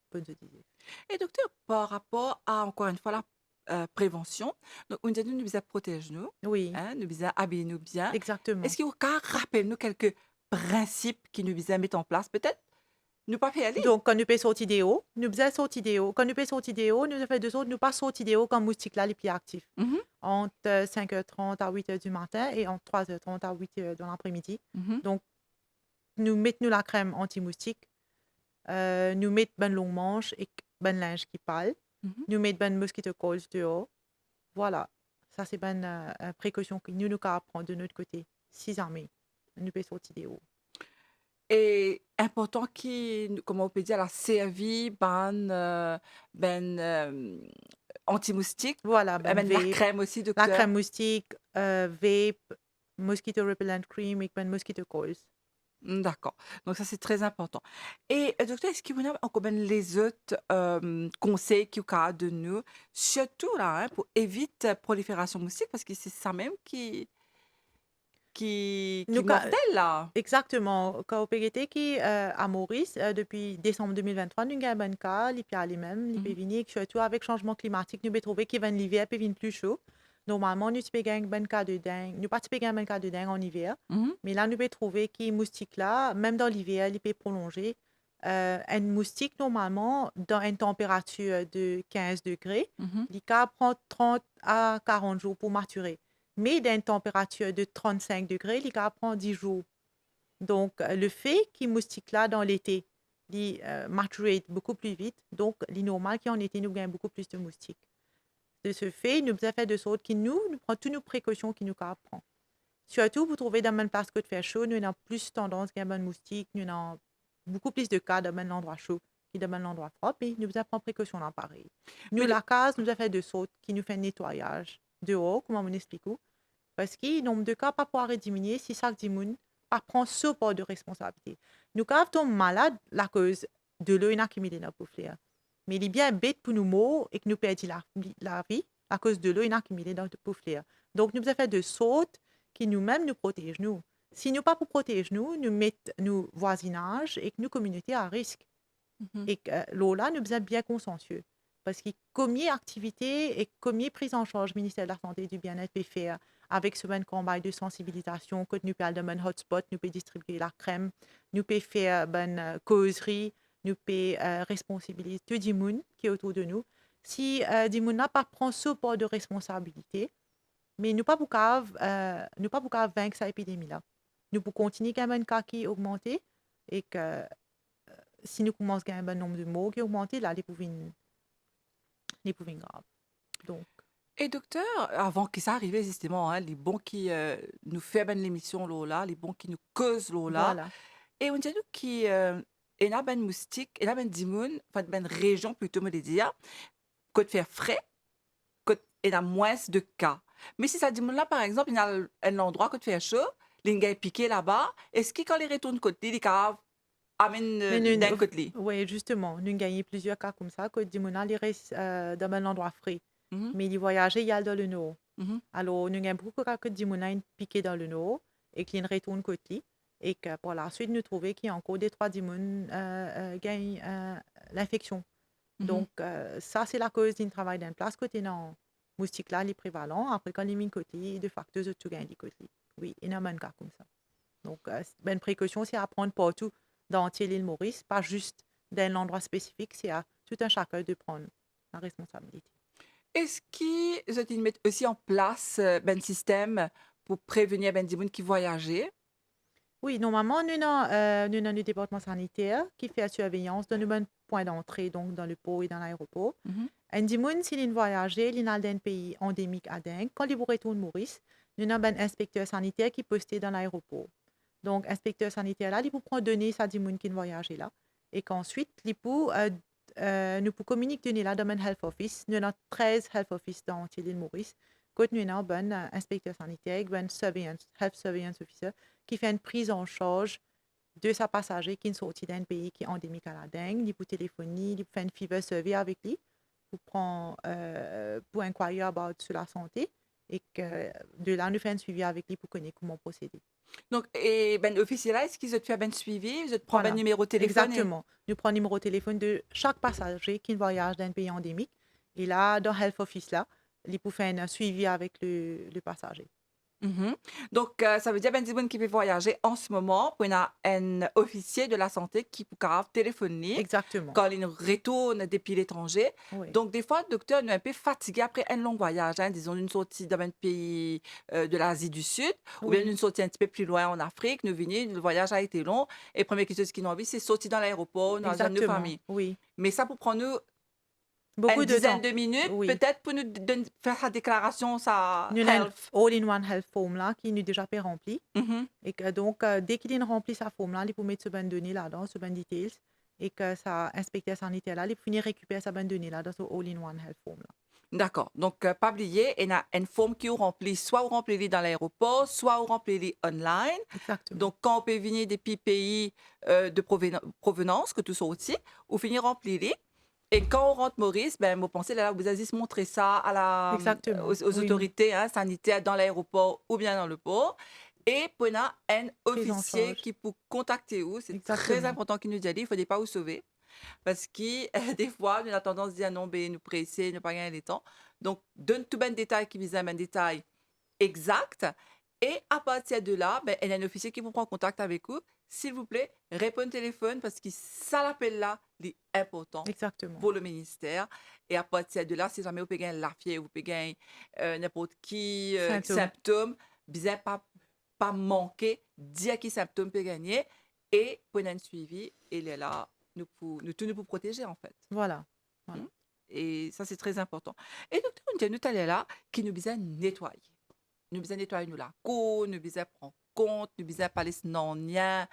prend ce disif. Et docteur, par rapport à, encore une fois, la prévention, donc, on dit, nous, nous protège nous, Oui, hein, nous habiller nous bien. exactement. Est-ce qu'il y a rappelle nous quelques principes qui nous mettre en place? Peut-être ne pas faire aller. Donc, quand nous pouvons sortir des hauts, nous faisons sortir des hauts. Quand nous pouvons sortir des hauts, nous avons fait de sorte, nous pas sortir des hauts comme moustique là, les plus actifs. Mhm, Entre 5h30 à 8h du matin et entre 3h30 à 8h dans l'après-midi. mhm, Donc, nous mettons la crème anti-moustique, nous mettons ben long manche et ben linge qui pâle, mhm. nous mettons ben mosquito coils dehors. Voilà, ça c'est ben précaution que nous prendre de notre côté. Si armées, nous pouvons sortir des hauts. Et important qui, comment on peut dire, la servi ben anti-moustique, Voilà, ben ben la vape, crème aussi, la docteur. crème moustique, vape, mosquito repellent cream et ben mosquito coils. D'accord. Donc ça, c'est très important. Et docteur, est-ce que vous avez encore ben les autres conseils qu'il y a de nous, surtout là, hein, pour éviter prolifération moustique, parce que c'est ça même qui Nous, est mortel là. exactement. Quand on PGT qui à Maurice, depuis décembre 2023, nous avons un cas, il y a les mêmes, il peut Mhm, venir, surtout avec changement climatique, nous avons trouvé qu'il va l'hiver, puis venir plus chaud. Normalement, nous avons un cas de dingue, nous pas un cas de dingue en hiver, mhm, mais là, nous avons trouvé que moustique là, même dans l'hiver, il peut prolonger. Un moustique, normalement, dans une température de 15 degrés, mhm. il prend 30 à 40 jours pour maturer. Mais dans une température de 35 degrés, il prend 10 jours. Donc, le fait qu'il moustique là dans l'été, il maturate beaucoup plus vite. Donc, il est normal qu'en été, nous gagnons beaucoup plus de moustiques. De ce fait, nous avons fait de sorte qu'il nous prend toutes nos précautions qu'il nous prend. Surtout, vous trouvez dans une place que de faire chaud, nous avons plus tendance à gagner de moustiques, nous avons beaucoup plus de cas dans un endroit chaud qui demande l'endroit propre, et nous avons pris précaution dans pareil. Nous, Mais la case, nous avons fait de sautes qui nous fait un nettoyage dehors, comment on explique, parce que nombre de cas pas pouvoir diminuer si ça diminue, pas prendre ce part de responsabilité. Nous, quand on tombe malade, la cause de l'eau inaccumulée dans le pouflé. Mais il est bien bête pour nous morts et que nous perdons la vie à cause de l'eau inaccumulée dans le pouflé. Donc, nous avons fait de sautes qui nous-mêmes nous protègent, nous. Si nous pas pour protéger nous, nous mettons nos voisinages et que nos communautés à risque. Mhm. Et que l'eau là, nous sommes bien consciencieux. Parce que combien activité et combien prise en charge le ministère de la Santé et du Bien-être peut faire avec ce même combat de sensibilisation, que nous pouvons dans un hotspot, nous pouvons distribuer la crème, nous pouvons faire une causerie, nous pouvons responsabiliser tout le monde qui est autour de nous. Si le monde n'a pas pris ce part de responsabilité, mais nous pas beaucoup vaincre cette épidémie-là. Nous pouvons continuer quand même un cas qui augmente et que si nous commençons à avoir un nombre de morts qui augmente, là, les pouvines graves. Donc, Et docteur, avant que ça arrive justement, hein, les bons qui nous fait ben l'émission là, les bons qui nous causent là, voilà. et on dit nous qui et là ben moustique, et là ben dimoun, enfin ben région plutôt me le dire, côte faire frais, côte et la moins de cas. Mais si ça dimoun là par exemple, il y a un endroit côte faire chaud, les gars piqué là-bas, est-ce que quand les retournent côté, les cas amènent Mais d'un côté? oui, justement, nous gagnons plusieurs cas comme ça, que Dimona, il reste dans un endroit frais. Mhm, Mais il voyageait, il y a dans le nord. mhm, Alors, nous gagnons beaucoup de cas que Dimona est piqué dans le nord et qu'il retourne côté. Et que par la suite, nous trouvons qu'il y a encore des trois Dimon gagnent l'infection. mhm. Donc, ça, c'est la cause d'un travail d'un place côté dans moustique là, les prévalents. Après, quand les mis côté, de facto, tout gagne côté. Oui, il y a un cas comme ça. Donc, une précaution, c'est à prendre partout dans entier l'île Maurice, pas juste dans l'endroit spécifique, c'est à tout un chacun de prendre la responsabilité. Est-ce qu'ils mettent aussi en place ben système pour prévenir ben des gens qui voyageaient? Oui, normalement, nous avons le département sanitaire qui fait la surveillance de nos points d'entrée, donc dans le port et dans l'aéroport. Mhm, Un dimoun, s'il est voyagé, il est dans un pays endémique à dingue. Quand il retourne Maurice, nous avons un inspecteur sanitaire qui est posté dans l'aéroport. Donc, inspecteur sanitaire là, il peut prendre données à dimoun qui est voyagé là. Et qu'ensuite, il peut, nous pouvons communiquer données là dans un health office. Nous avons 13 health office dans l'île Maurice. Quand nous avons un inspecteur sanitaire, un health surveillance officer, qui fait une prise en charge de sa passager qui est sorti d'un pays qui est endémique à la dengue. Il peut téléphoner, il peut faire une fever survey avec lui pour prendre, pour inquirer sur la santé et que de là, nous faisons un suivi avec lui pour connaître comment procéder. donc et ben officier là, est-ce qu'ils ont fait ben suivi? Ils ont prend ben Voilà, numéro de téléphone et exactement. Nous prenons le numéro de téléphone de chaque passager qui voyage d'un pays endémique. Et là, dans Health Office, là, il peut faire un suivi avec le passager. Mhm. Donc ça veut dire ben des gens qui peuvent voyager en ce moment, pour un officier de la santé qui peut grave téléphoner Exactement. quand ils retournent depuis l'étranger. Oui, Donc des fois, le docteur est un peu fatigué après un long voyage, hein, disons une sortie dans un pays de l'Asie du Sud, ou bien oui, une sortie un petit peu plus loin en Afrique, nous venons, le voyage a été long, et première chose qu'ils ont envie, c'est sortir dans l'aéroport, dans une exactement. famille. Oui. Mais ça pour prendre nous une Beaucoup de dizaine temps. de minutes, Oui. peut-être pour nous faire sa déclaration, sa Nous avons un health. all-in-one health form là qui est déjà rempli. Mhm. Et que donc, dès qu'il est rempli sa forme là, il peut mettre ce bonne donnée là-dedans, ce bonne details. Et que ça inspecteur sanitaire là, il peut venir récupérer sa bonne donnée là dans ce all-in-one health form là. D'accord. Donc, pas oublier, il y a une forme qui est remplie, soit on remplit dans l'aéroport, soit on remplit online. Exactement. Donc, quand on peut venir des pays de provenance, que tout soit aussi, ou finir remplir. Et quand on rentre Maurice, ben, vous pensez, là, vous avez juste montré ça à Exactement. aux Oui, autorités hein, sanitaires dans l'aéroport ou bien dans le port. Et pour un prise en officier charge. qui peut contacter vous, c'est très Exactement. important qu'il nous dise, il ne faut pas vous sauver. Parce que des fois, on a tendance à dire non, ben, nous presser, ne pas gagner les temps. Donc, donne tout ben détail qui vise un détail exact. Et à partir de là, ben, il y a un officier qui vous prend contact avec vous. S'il vous plaît, répondez au téléphone parce que ça l'appel là, il est important Exactement. pour le ministère. Et à partir de là, si jamais vous pouvez gagner la fièvre, vous pouvez gagner n'importe qui Symptômes. symptôme, bien pas manquer, dire qui symptôme peut gagner. Et pour un suivi, il est là, nous tous nous pour protéger en fait. Voilà. Voilà. Hmm? Et ça, c'est très important. Et docteur, on dit, nous, allons là, qui nous besoin nettoyer. Nous besoin nettoyer nous la cour, nous besoin prendre compte, nous besoin parler non rien.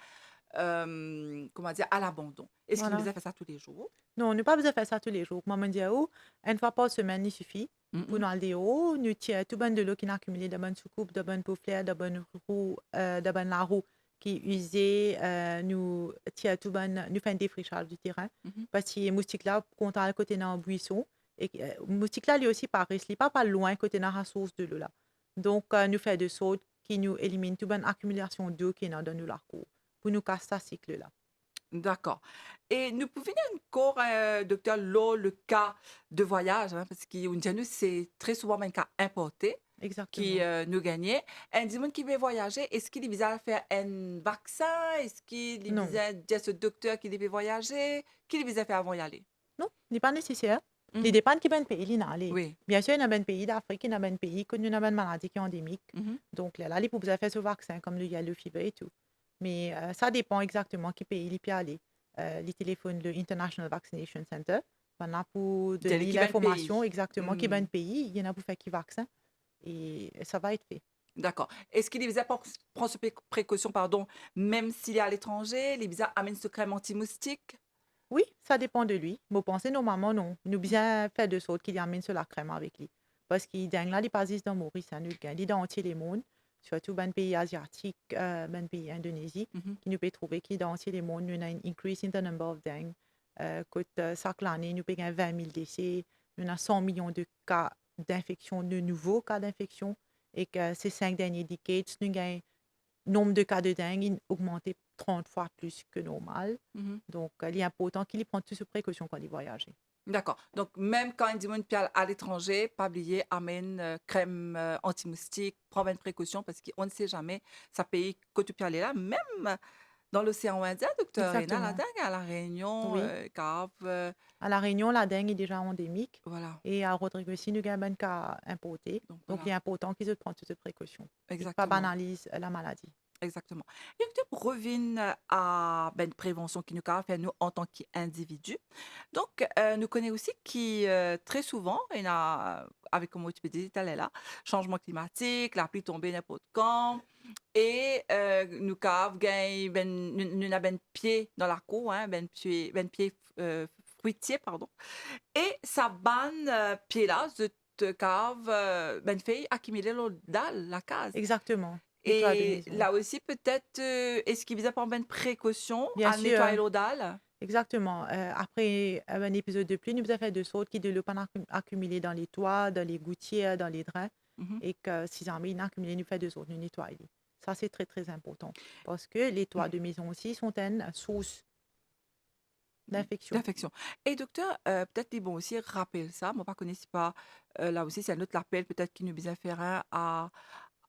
comment dire, à l'abandon. Est-ce qu'il nous Voilà. a fait ça tous les jours? Non, nous pas besoin faire ça tous les jours. Moi, me dis, oh, une fois par semaine, il suffit. Pour Mhm, nous aller haut, nous tirons tout bon de l'eau qui n'a accumulé de bonnes soucoupes, de bonnes pauflères, de bonnes roues, de bonnes la roue qui est usée, nous tirons tout bon, nous faisons un défrichage du terrain. mhm. Parce que les moustiques là, quand à côté d'un buisson, et moustiques là, lui aussi, pareil, il pas loin côté dans la source de l'eau là. Donc, nous faisons de sorte qui nous élimine toute bonne accumulation d'eau qui est dans nous la cour, pour nous casser ce cycle là. D'accord. Et nous pouvons encore, docteur, le cas de voyage, hein, parce que c'est très souvent un cas importé qui Exactement. nous gagnait. Un monde qui veut voyager, est-ce qu'il vise à faire un vaccin? Est-ce qu'il vise Non. à dire à ce docteur qu'il veut voyager? Qu'il vise à faire avant d'y aller? Non, n'est pas nécessaire. Il Mhm. dépend de quel pays il est. Oui. Bien sûr, il y a un pays d'Afrique, il y a un pays qui a une maladie qui est endémique. Mhm. Donc là, il faut faire ce vaccin comme le yellow fever et tout. Mais ça dépend exactement quel pays il peut aller. Les téléphones, le International Vaccination Center, voilà pour C'est donner l'équivalent pays. l'information exactement qui est Hmm. le pays, il y en a pour faire qui vaccin et ça va être fait. D'accord. Est-ce qu'il vise à prendre ce précaution, pardon, même s'il est à l'étranger? Les visas amènent ce crème anti-moustique? Oui, ça dépend de lui. Moi, pensez normalement, non. Nous bien fait de sorte qu'il amène sur la crème avec lui. Parce qu'il dingue là, il passe dans Maurice, hein, nous gagne, il dans entier les mondes, surtout dans les pays asiatiques, dans les pays Indonésie, Mhm. qui nous peut trouver qui dans entier les mondes, nous avons une increase in the number of dengue. Chaque année, nous payons 20 000 décès, nous avons 100 millions de cas d'infection, de nouveaux cas d'infection, et que ces 5 derniers décades, nous avons nombre de cas de dengue il augmenté 30 fois plus que normal. Mhm. Donc, il est important qu'il y prenne toutes ces précautions quand il voyage. D'accord. Donc, même quand il dit une piale à l'étranger, pas oublier, amène crème anti-moustique, prends bien précaution parce qu'on ne sait jamais, ça pays que tu peux aller là, même dans l'océan Indien, docteur, il y en a la Exactement. dingue à La Réunion, Oui. Cap, À La Réunion, la dengue est déjà endémique. voilà. Et à Rodrigo aussi, nous avons un cas importé. Donc, Donc, il voilà, est important qu'ils se prennent toutes ces précautions. Et pas exactement. banalise la maladie. Exactement. Et docteur, pour revenir à ben, prévention qui nous fait nous en tant qu'individu. Donc, nous connaissons aussi qui, très souvent, il y a, avec, comme tu peux dire, tout à l'heure là, changement climatique, la pluie tombée n'importe quand, et nous avons ben, nous avons ben pied dans la cour, hein, ben pied fruitier, pardon, et ça banne pied là, de cave, ben fait accumuler l'eau dans la case. Exactement. Les toits de Et maison. là aussi, peut-être, est-ce qu'il vise à prendre une précaution Bien à nettoyer sûr, l'eau dalle? exactement. Après un épisode de pluie, nous avons fait de sorte qu'il ne doit pas accumuler dans les toits, dans les gouttières, dans les drains. Mhm. Et que si jamais il a accumulé, nous fait de sorte de nettoyer. Ça, c'est très, très important. Parce que les toits de maison aussi sont une source d'infection. D'infection. Et docteur, peut-être les bons aussi rappelle ça, moi pas connais pas, là aussi c'est un autre appel peut-être qui nous vise faire un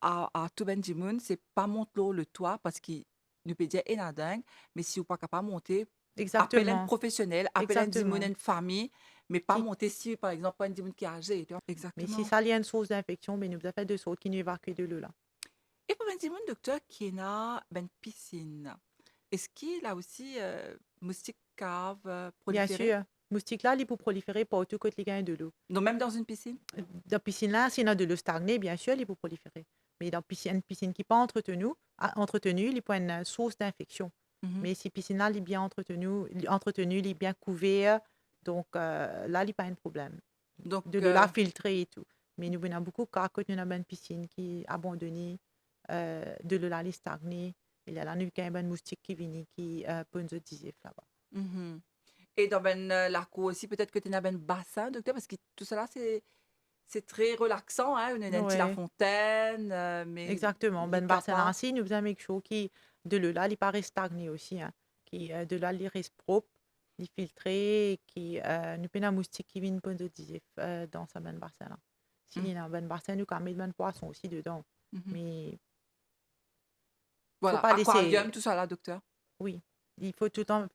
à tout ben Jimoun, c'est pas monter l'eau le toit parce qu'il nous peut dire et dingue, mais si vous pas capable de monter, appelle un Exactement. professionnel, appelle un Jimoun, Exactement. une famille, mais pas Qui, monter si par exemple pas un Jimoun qui est âgé. Tu vois. mais si Exactement. ça y a une source d'infection, ben, nous avons fait de sorte qu'il nous évacue de l'eau là. Et pour un Jimoun, docteur, qui est a ben piscine. Est-ce qu'il a aussi moustique cave Bien proliféré? sûr, moustique là, il peut proliférer partout quand il y a de l'eau. Non, même dans une piscine? Dans la piscine là, s'il y a de l'eau stagnée, bien sûr, il peut proliférer. Mais dans une piscine qui n'est pas entretenue, il peut être une source d'infection. Mhm. Mais si la piscine là, elle est bien entretenue, elle est bien couverte, donc là, il n'y a pas un problème. Donc, De l'eau là filtrée et tout. Mais nous avons beaucoup de cas quand nous avons une piscine qui est abandonnée, de l'eau là, elle est stagnée. Et là, nous avons un moustique qui vient, qui peut nous dire là-bas. mhm. Et dans ben, la cour aussi, peut-être que tu as ben bassin, docteur, parce que tout cela, c'est très relaxant, hein? On a un petit La Oui, Fontaine, mais exactement. les Ben Barcelone capas. aussi, nous avons quelque chose qui, de l'eau là, il paraît stagné aussi. Hein, qui, de là, il reste propre, il filtré, qui, nous avons un moustique qui vient pour nous dire dans sa ben Barcelone. S'il Mm, y a un ben Barcelone, nous avons mis ben poisson aussi dedans. mhm. Mais il faut Voilà, pas laisser, aquarium, tout ça là, docteur. oui, il faut tout le temps.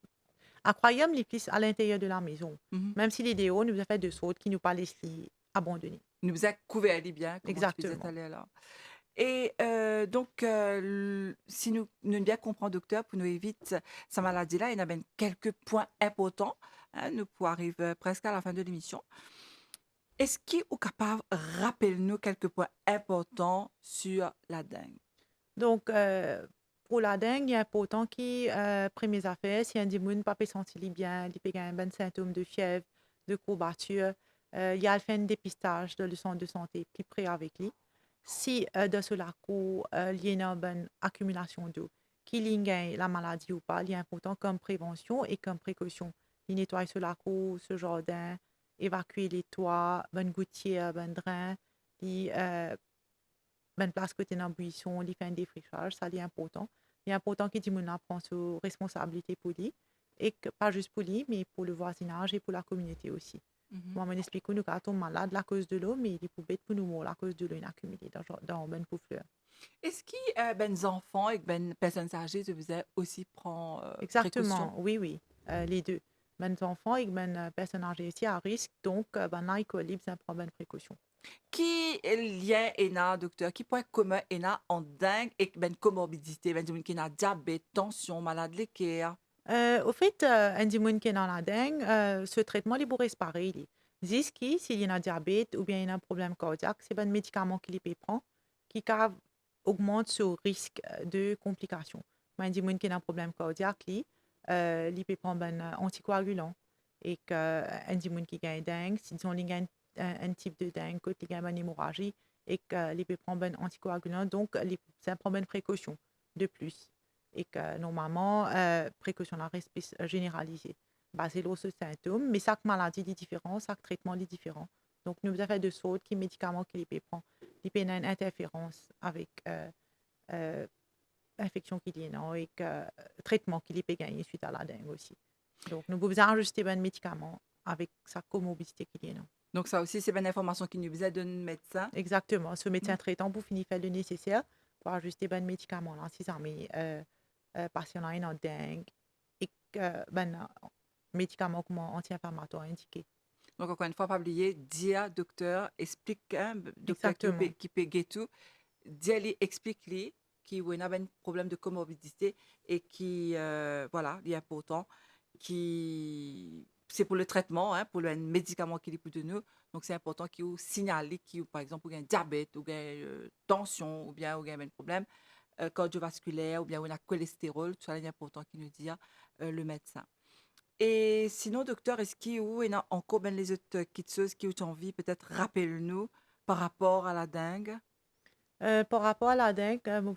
Aquarium, les plus à l'intérieur de la maison. Mhm. Même si les déos nous a fait de sorte qui nous pas laissé abandonner. Nous vous a couvert les biens, comment tu faisais tout à Exactement. l'heure là. Et donc, si nous bien comprenons, docteur, pour nous éviter cette maladie-là, il y a bien quelques points importants, hein, nous pour arriver presque à la fin de l'émission. Est-ce qu'il est capable de rappeler nous quelques points importants sur la dengue? Donc, pour la dengue, il est important que, premières affaires, si un démon ne peut pas se sentir bien, il peut avoir un bon symptôme de fièvre, de courbature, il y a le fait un dépistage dans le centre de santé plus près avec lui. Si dans ce coup, il y a une bonne accumulation d'eau, qu'il y ait la maladie ou pas, il est important comme prévention et comme précaution. Il nettoie ce lac, ce jardin, évacuer les toits, bonne gouttière, bon drain, il bonne place côté dans buisson, il fait un défrichage, ça c'est important. Il est important que tout le monde prenne ses responsabilités pour lui, et que, pas juste pour lui, mais pour le voisinage et pour la communauté aussi. Mhm. Moi, je m'explique que nous sommes malades à cause de l'eau, mais il est pour bête pour nous mourir à cause de l'eau inaccumulée dans bonne fleur. Est-ce que ben enfants et ben personnes âgées de vous aussi prend précaution? Exactement, oui, oui, les deux. Mes enfants et mes personnes âgées aussi à risque, donc ben là, il faut bien prendre bonne précaution. Qui est lien ENA, docteur? Qui point commun ENA en dingue et ben comorbidité? Ben, du qui a diabète, tension, malade de cœur. Au fait, un démon qui est dans la dengue, ce traitement, il pourrait se parer. Il dit que s'il y a un diabète ou bien il y a un problème cardiaque, c'est un médicament qu'il peut prendre qui augmente ce risque de complications. Mais un démon qui a un problème cardiaque, il peut prendre un anticoagulant. Et qu'un démon qui a une dengue, si disons, il y a un type de dengue, il y a une hémorragie, et qu'il peut prendre un anticoagulant, donc c'est prendre une précaution de plus et que normalement, précaution la généralisée. Basé sur ce symptôme, mais chaque maladie est différente, chaque traitement est différent. Donc, nous avons fait de sorte que les médicaments qu'il peut prendre, il peut avoir une interférence avec l'infection qu'il y a et que traitement qu'il peut gagner suite à la dengue aussi. Donc, nous pouvons ajuster un médicament avec sa comorbidité qu'il y a. Donc ça aussi, c'est une information qui nous a donné le médecin. Exactement. Ce médecin Mhm. traitant pour finir faire le nécessaire pour ajuster un médicament là, si ça met patient là en dengue et que ben médicament comme anti-inflammatoire indiqué. Donc encore une fois, pas oublier, dire docteur, explique, hein, docteur Exactement. qui peut guérir tout, dire explique-lui qui a un problème de comorbidité et qui, voilà, il est important, qui c'est pour le traitement, hein, pour le médicament qu'il est pour de nous. Donc c'est important qu'il signale qu'il par exemple, il y a un diabète ou une tension ou bien un problème cardiovasculaire ou bien un cholestérol, tout ça il est important qu'il nous dise le médecin. Et sinon, docteur, est-ce qu'il y a encore ben, les autres choses qui ont envie, peut-être rappelle-nous par rapport à la dengue? Par rapport à la dengue, en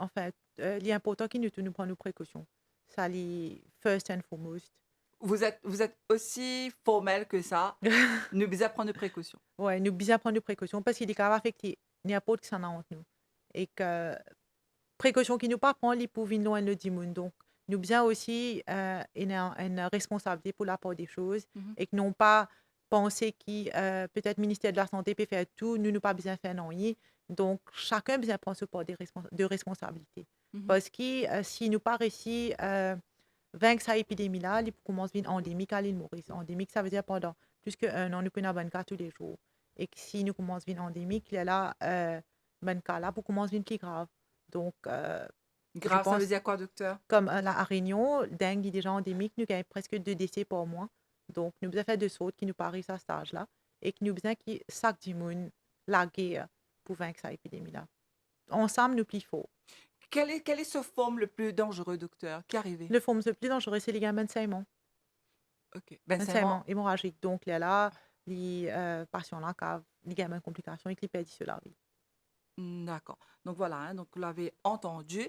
fait, il est important que nous prenions nos précautions. Ça, c'est first and foremost. Vous êtes aussi formel que ça. Nous devons prendre des précautions. Ouais, nous bien prendre nos précautions parce qu'il est capable d'affecter n'importe qui s'en a entre nous. Et que précaution qui nous pas prendre, ils peuvent loin le dimon. Donc, nous bien aussi une responsabilité pour la part des choses Mhm, et que non pas penser que peut-être le ministère de la Santé peut faire tout, nous pas besoin de faire rien. Donc, chacun besoin prendre ce part de responsabilité. mhm. Parce que si nous pas réussi vaincre cette épidémie-là, il commence à devenir endémique à l'île Maurice. Endémique, ça veut dire pendant plus qu'un an, nous pouvons avoir 24 tous les jours. Et que si nous commençons à devenir endémique, il y a là, ben cas là, pour commencer à devenir plus grave. Donc, je Grave, ça veut pense, dire quoi, docteur? comme à Réunion, dengue est déjà endémique, nous avons presque 2 décès par mois. Donc, nous avons fait de sorte qui nous paraissent à cet âge-là et que nous avons qui chaque dimanche la guerre pour vaincre cette épidémie-là. Ensemble, nous plus fort. Quelle est ce forme le plus dangereux, docteur, qui est arrivé? Le forme le plus dangereux, c'est les gamins de saignement. Ok. Ben, Un c'est bon. saignement hémorragique. Donc, il y a là, les patients-là qui ont des gamins de complications et qui perdent cela. Oui. D'accord. Donc voilà, hein, donc vous l'avez entendu.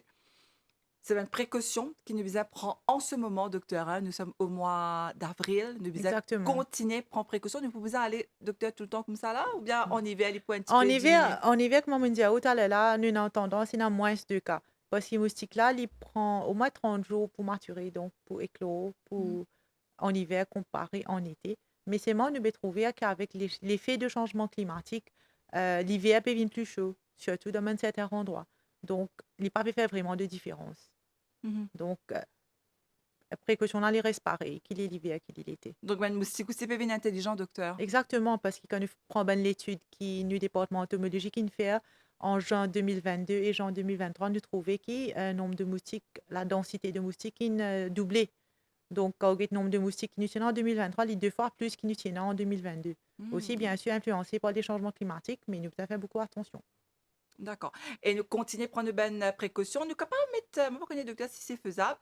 C'est une précaution qui nous vise à prendre en ce moment, docteur, hein. Nous sommes au mois d'avril. Nous vise à Exactement. continuer à prendre précaution. Nous pouvons aller, docteur, tout le temps comme ça là? Ou bien en hiver, il faut un petit En peu diminuer? hiver, comme on dit, tout à l'heure, là, nous avons tendance à moins de cas. Parce que le moustique, là, il prend au moins 30 jours pour maturer, donc pour éclore, Mhm. en hiver comparé en été. Mais c'est moi, nous avons trouvé qu'avec l'effet de changement climatique, l'hiver peut venir plus chaud, surtout dans un certain endroit. Donc, il n'a pas fait vraiment de différence. Mhm. Donc, la précaution là, il reste pareil, qu'il est l'hiver, qu'il est l'été. Donc, ben, moustique aussi peut bien intelligent, docteur. Exactement, parce que quand on prend ben, l'étude qui nous département entomologique qui nous fait en juin 2022 et juin 2023, nous trouvons que le nombre de moustiques, la densité de moustiques a doublé. Donc, quand on a le nombre de moustiques qui nous tiennent en 2023, il est 2 fois plus qu'il nous tiennent en 2022. Aussi, Hmm. bien sûr, influencé par les changements climatiques, mais nous devons faire beaucoup attention. D'accord. Et nous continuer à prendre de bonnes précautions. Nous capables de mettre, moi, je connais docteur si c'est faisable,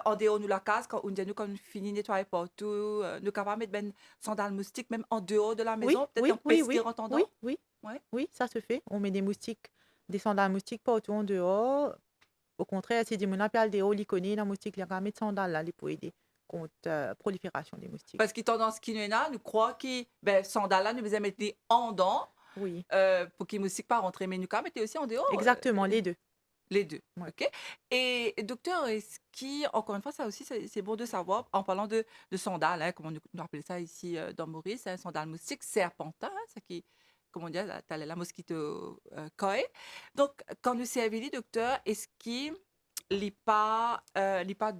en dehors nous la case, quand on dit nous, quand on finit de nettoyer partout, nous capables de mettre ben sandales moustiques, même en dehors de la Oui, maison, peut-être en oui, oui, pesquer oui, en oui, attendant. oui, Ouais. oui, ça se fait. On met des moustiques, des sandales moustiques partout en dehors. Au contraire, si des gens qui ont des hauts, ils connaissent les moustiques, ils mettre sandales là, pour aider contre prolifération des moustiques. Parce qu'il tendance qui nous est là, nous croit que ben sandales là, nous besoin mettre des en dedans, Oui, pour qu'ils moustiques pas rentrer, mais nous quand mettre aussi en dehors. exactement, les deux. Les 2, Ouais. OK. Et docteur, est-ce qui encore une fois, ça aussi, c'est bon de savoir, en parlant de sandales, hein, comme on nous appelle ça ici, dans Maurice, hein, sandales moustiques serpentin, hein, ça qui comment dire? La mosquito, coil. Donc quand nous servons docteur, est-ce qu'il n'est pas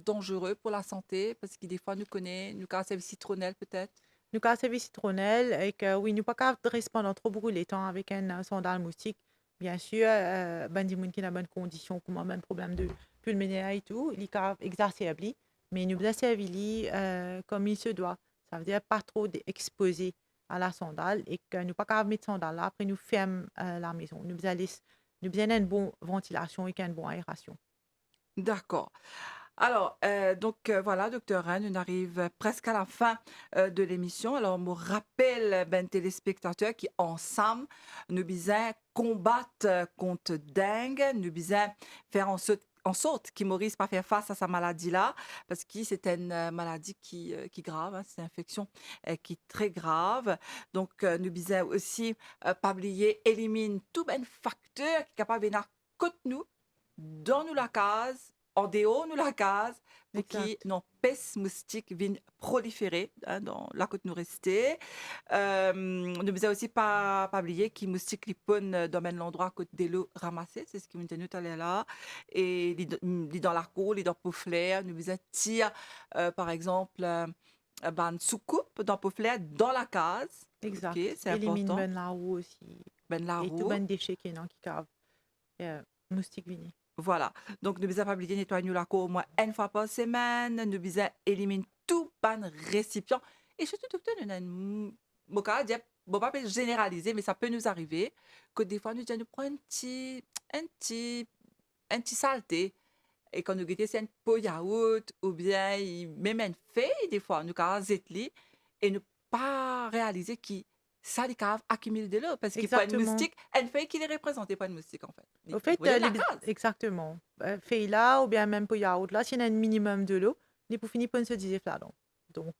dangereux pour la santé? Parce que des fois, nous connaît nous quand service citronnelle peut-être? Nous avons servi citronnelle et que oui, nous pas capable de rester pendant trop beaucoup de temps avec un sandal moustique. Bien sûr, ben des gens qui ont bonne condition, comme un problème de pulmonaire et tout, ils peuvent exacerber, mais nous avons servi comme il se doit. Ça veut dire pas trop exposé à la sandale et que nous pas capable mettre sandale là, après nous ferme la maison. Nous avons une bonne ventilation et une bonne aération. D'accord. Alors, voilà, docteur Rennes, on arrive presque à la fin de l'émission. Alors, on me rappelle, ben, téléspectateurs qui, ensemble, nous bisons combattre contre dengue, nous bisons faire en sorte qu'il Maurice pas faire face à sa maladie-là, parce que c'est une maladie qui est grave, hein, c'est une infection qui est très grave. Donc, nous bisons aussi, pas oublier, élimine tout ben facteur qui est capable de venir contre nous, dans nous la case, en dehors nous la case, pour qui Exact. nos peste moustiques viennent proliférer, hein, dans la côte nous rester. Ne vous aussi pas oublier que moustique li pon dans ben l'endroit côté de l'eau ramassée, c'est ce qui me tenu tout à l'heure là. Et li dans la cour, li dans Pouflaire, nous vous tire, par exemple, ben soucoupe dans Pouflaire, dans la case. Ok, Exact. c'est Élimine important. ben la roue aussi Ben la et tout roue. ben déchet qui est dans qui cave. Moustique vini. Voilà. Donc, nous besoin pas oublier nettoyer la cour au moins une fois par semaine. Nous besoin éliminer tout pan récipient. Et surtout, docteur, nous avons bon, bon, pas généraliser, mais ça peut nous arriver que des fois, nous prenons un petit saleté. Et quand nous goûtons, c'est un pot yaourt ou bien même une feuille, des fois, nous avons zetli et ne pas réaliser que ça, les caves accumulent de l'eau. Parce qu'il faut une Exactement. moustique, une feuille qui les représente, pas une moustique, en fait. Au Vous fait, voyez la case. exactement. Fait là, ou bien même pour yaourt, là, s'il y a un minimum de l'eau, il pour finir par se dire là. Donc,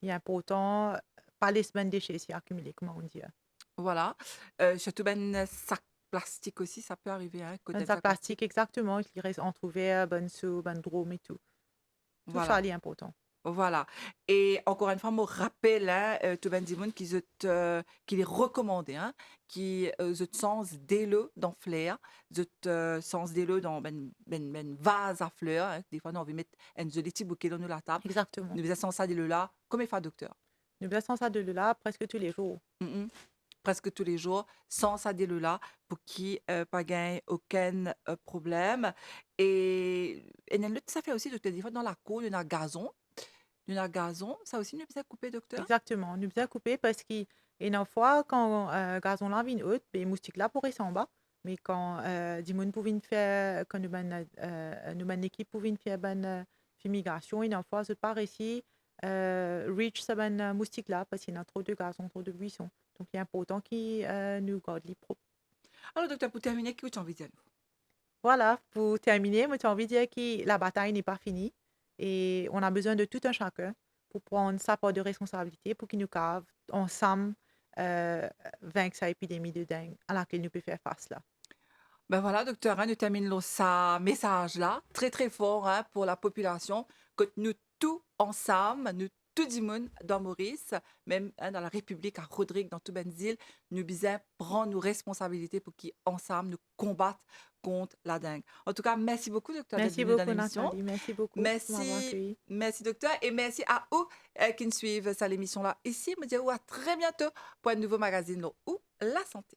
il est important, pas les semaines déchets si accumulés, comment on dit. Voilà, surtout ben, sac plastique aussi, ça peut arriver, hein, Un côté sac sac plastique. plastique, exactement, qui reste entrouvert, bonne sous, bonne drôme et tout. Tout ça, Voilà, il est important. voilà. Et encore une fois, me rappelle, hein, tout ben monde qui est recommandé, hein, qui zut sens d'élo dans fleurs, zut sens d'élo dans ben vase à fleurs, hein. Des fois, nous on veut mettre un joli petit bouquet dans la table. Exactement. Nous faisons sens ça d'élo là, comme il fait docteur. Nous faisons ça de là presque tous les jours. Mm, mm. Presque tous les jours, sans ça là pour qui pas gagne aucun problème. Et ça fait aussi, docteur, des fois dans la cour, il y a un gazon. Il y a un gazon, ça aussi, nous besoin couper, docteur? Exactement. Nous faisons couper parce que, une fois, quand gazon là vient haute, les moustiques là pourraient s'en bas. Mais quand des gens pouvaient faire, quand nous avons équipe pouvait faire une fumigation, une fois, c'est pas réussi reach ce ben moustique là parce qu'il y a trop de gazon, trop de buissons. Donc, il est important qu'ils nous gardent les propres. Alors, docteur, pour terminer, qu'est-ce que tu as envie de dire? Voilà, pour terminer, moi, j'ai envie de dire que la bataille n'est pas finie et on a besoin de tout un chacun pour prendre sa part de responsabilité pour qu'il nous cave ensemble vaincre cette épidémie de dengue à laquelle nous pouvons faire face là. Ben voilà, docteur, hein, nous terminons ça message là, très très fort, hein, pour la population, que nous tous ensemble, nous tout le monde dans Maurice, même, hein, dans la République, à Rodrigue, dans tout Benzil, nous bisons prendre nos responsabilités pour qu'ensemble nous combattent contre la dengue. En tout cas, merci beaucoup, docteur, d'être Merci venu dans beaucoup, l'émission. Nathalie. Merci beaucoup pour m'avoir Merci, accueilli. merci, docteur, et merci à vous qui nous suivent à l'émission là. Ici, me dire à très bientôt pour un nouveau magazine là, où la santé.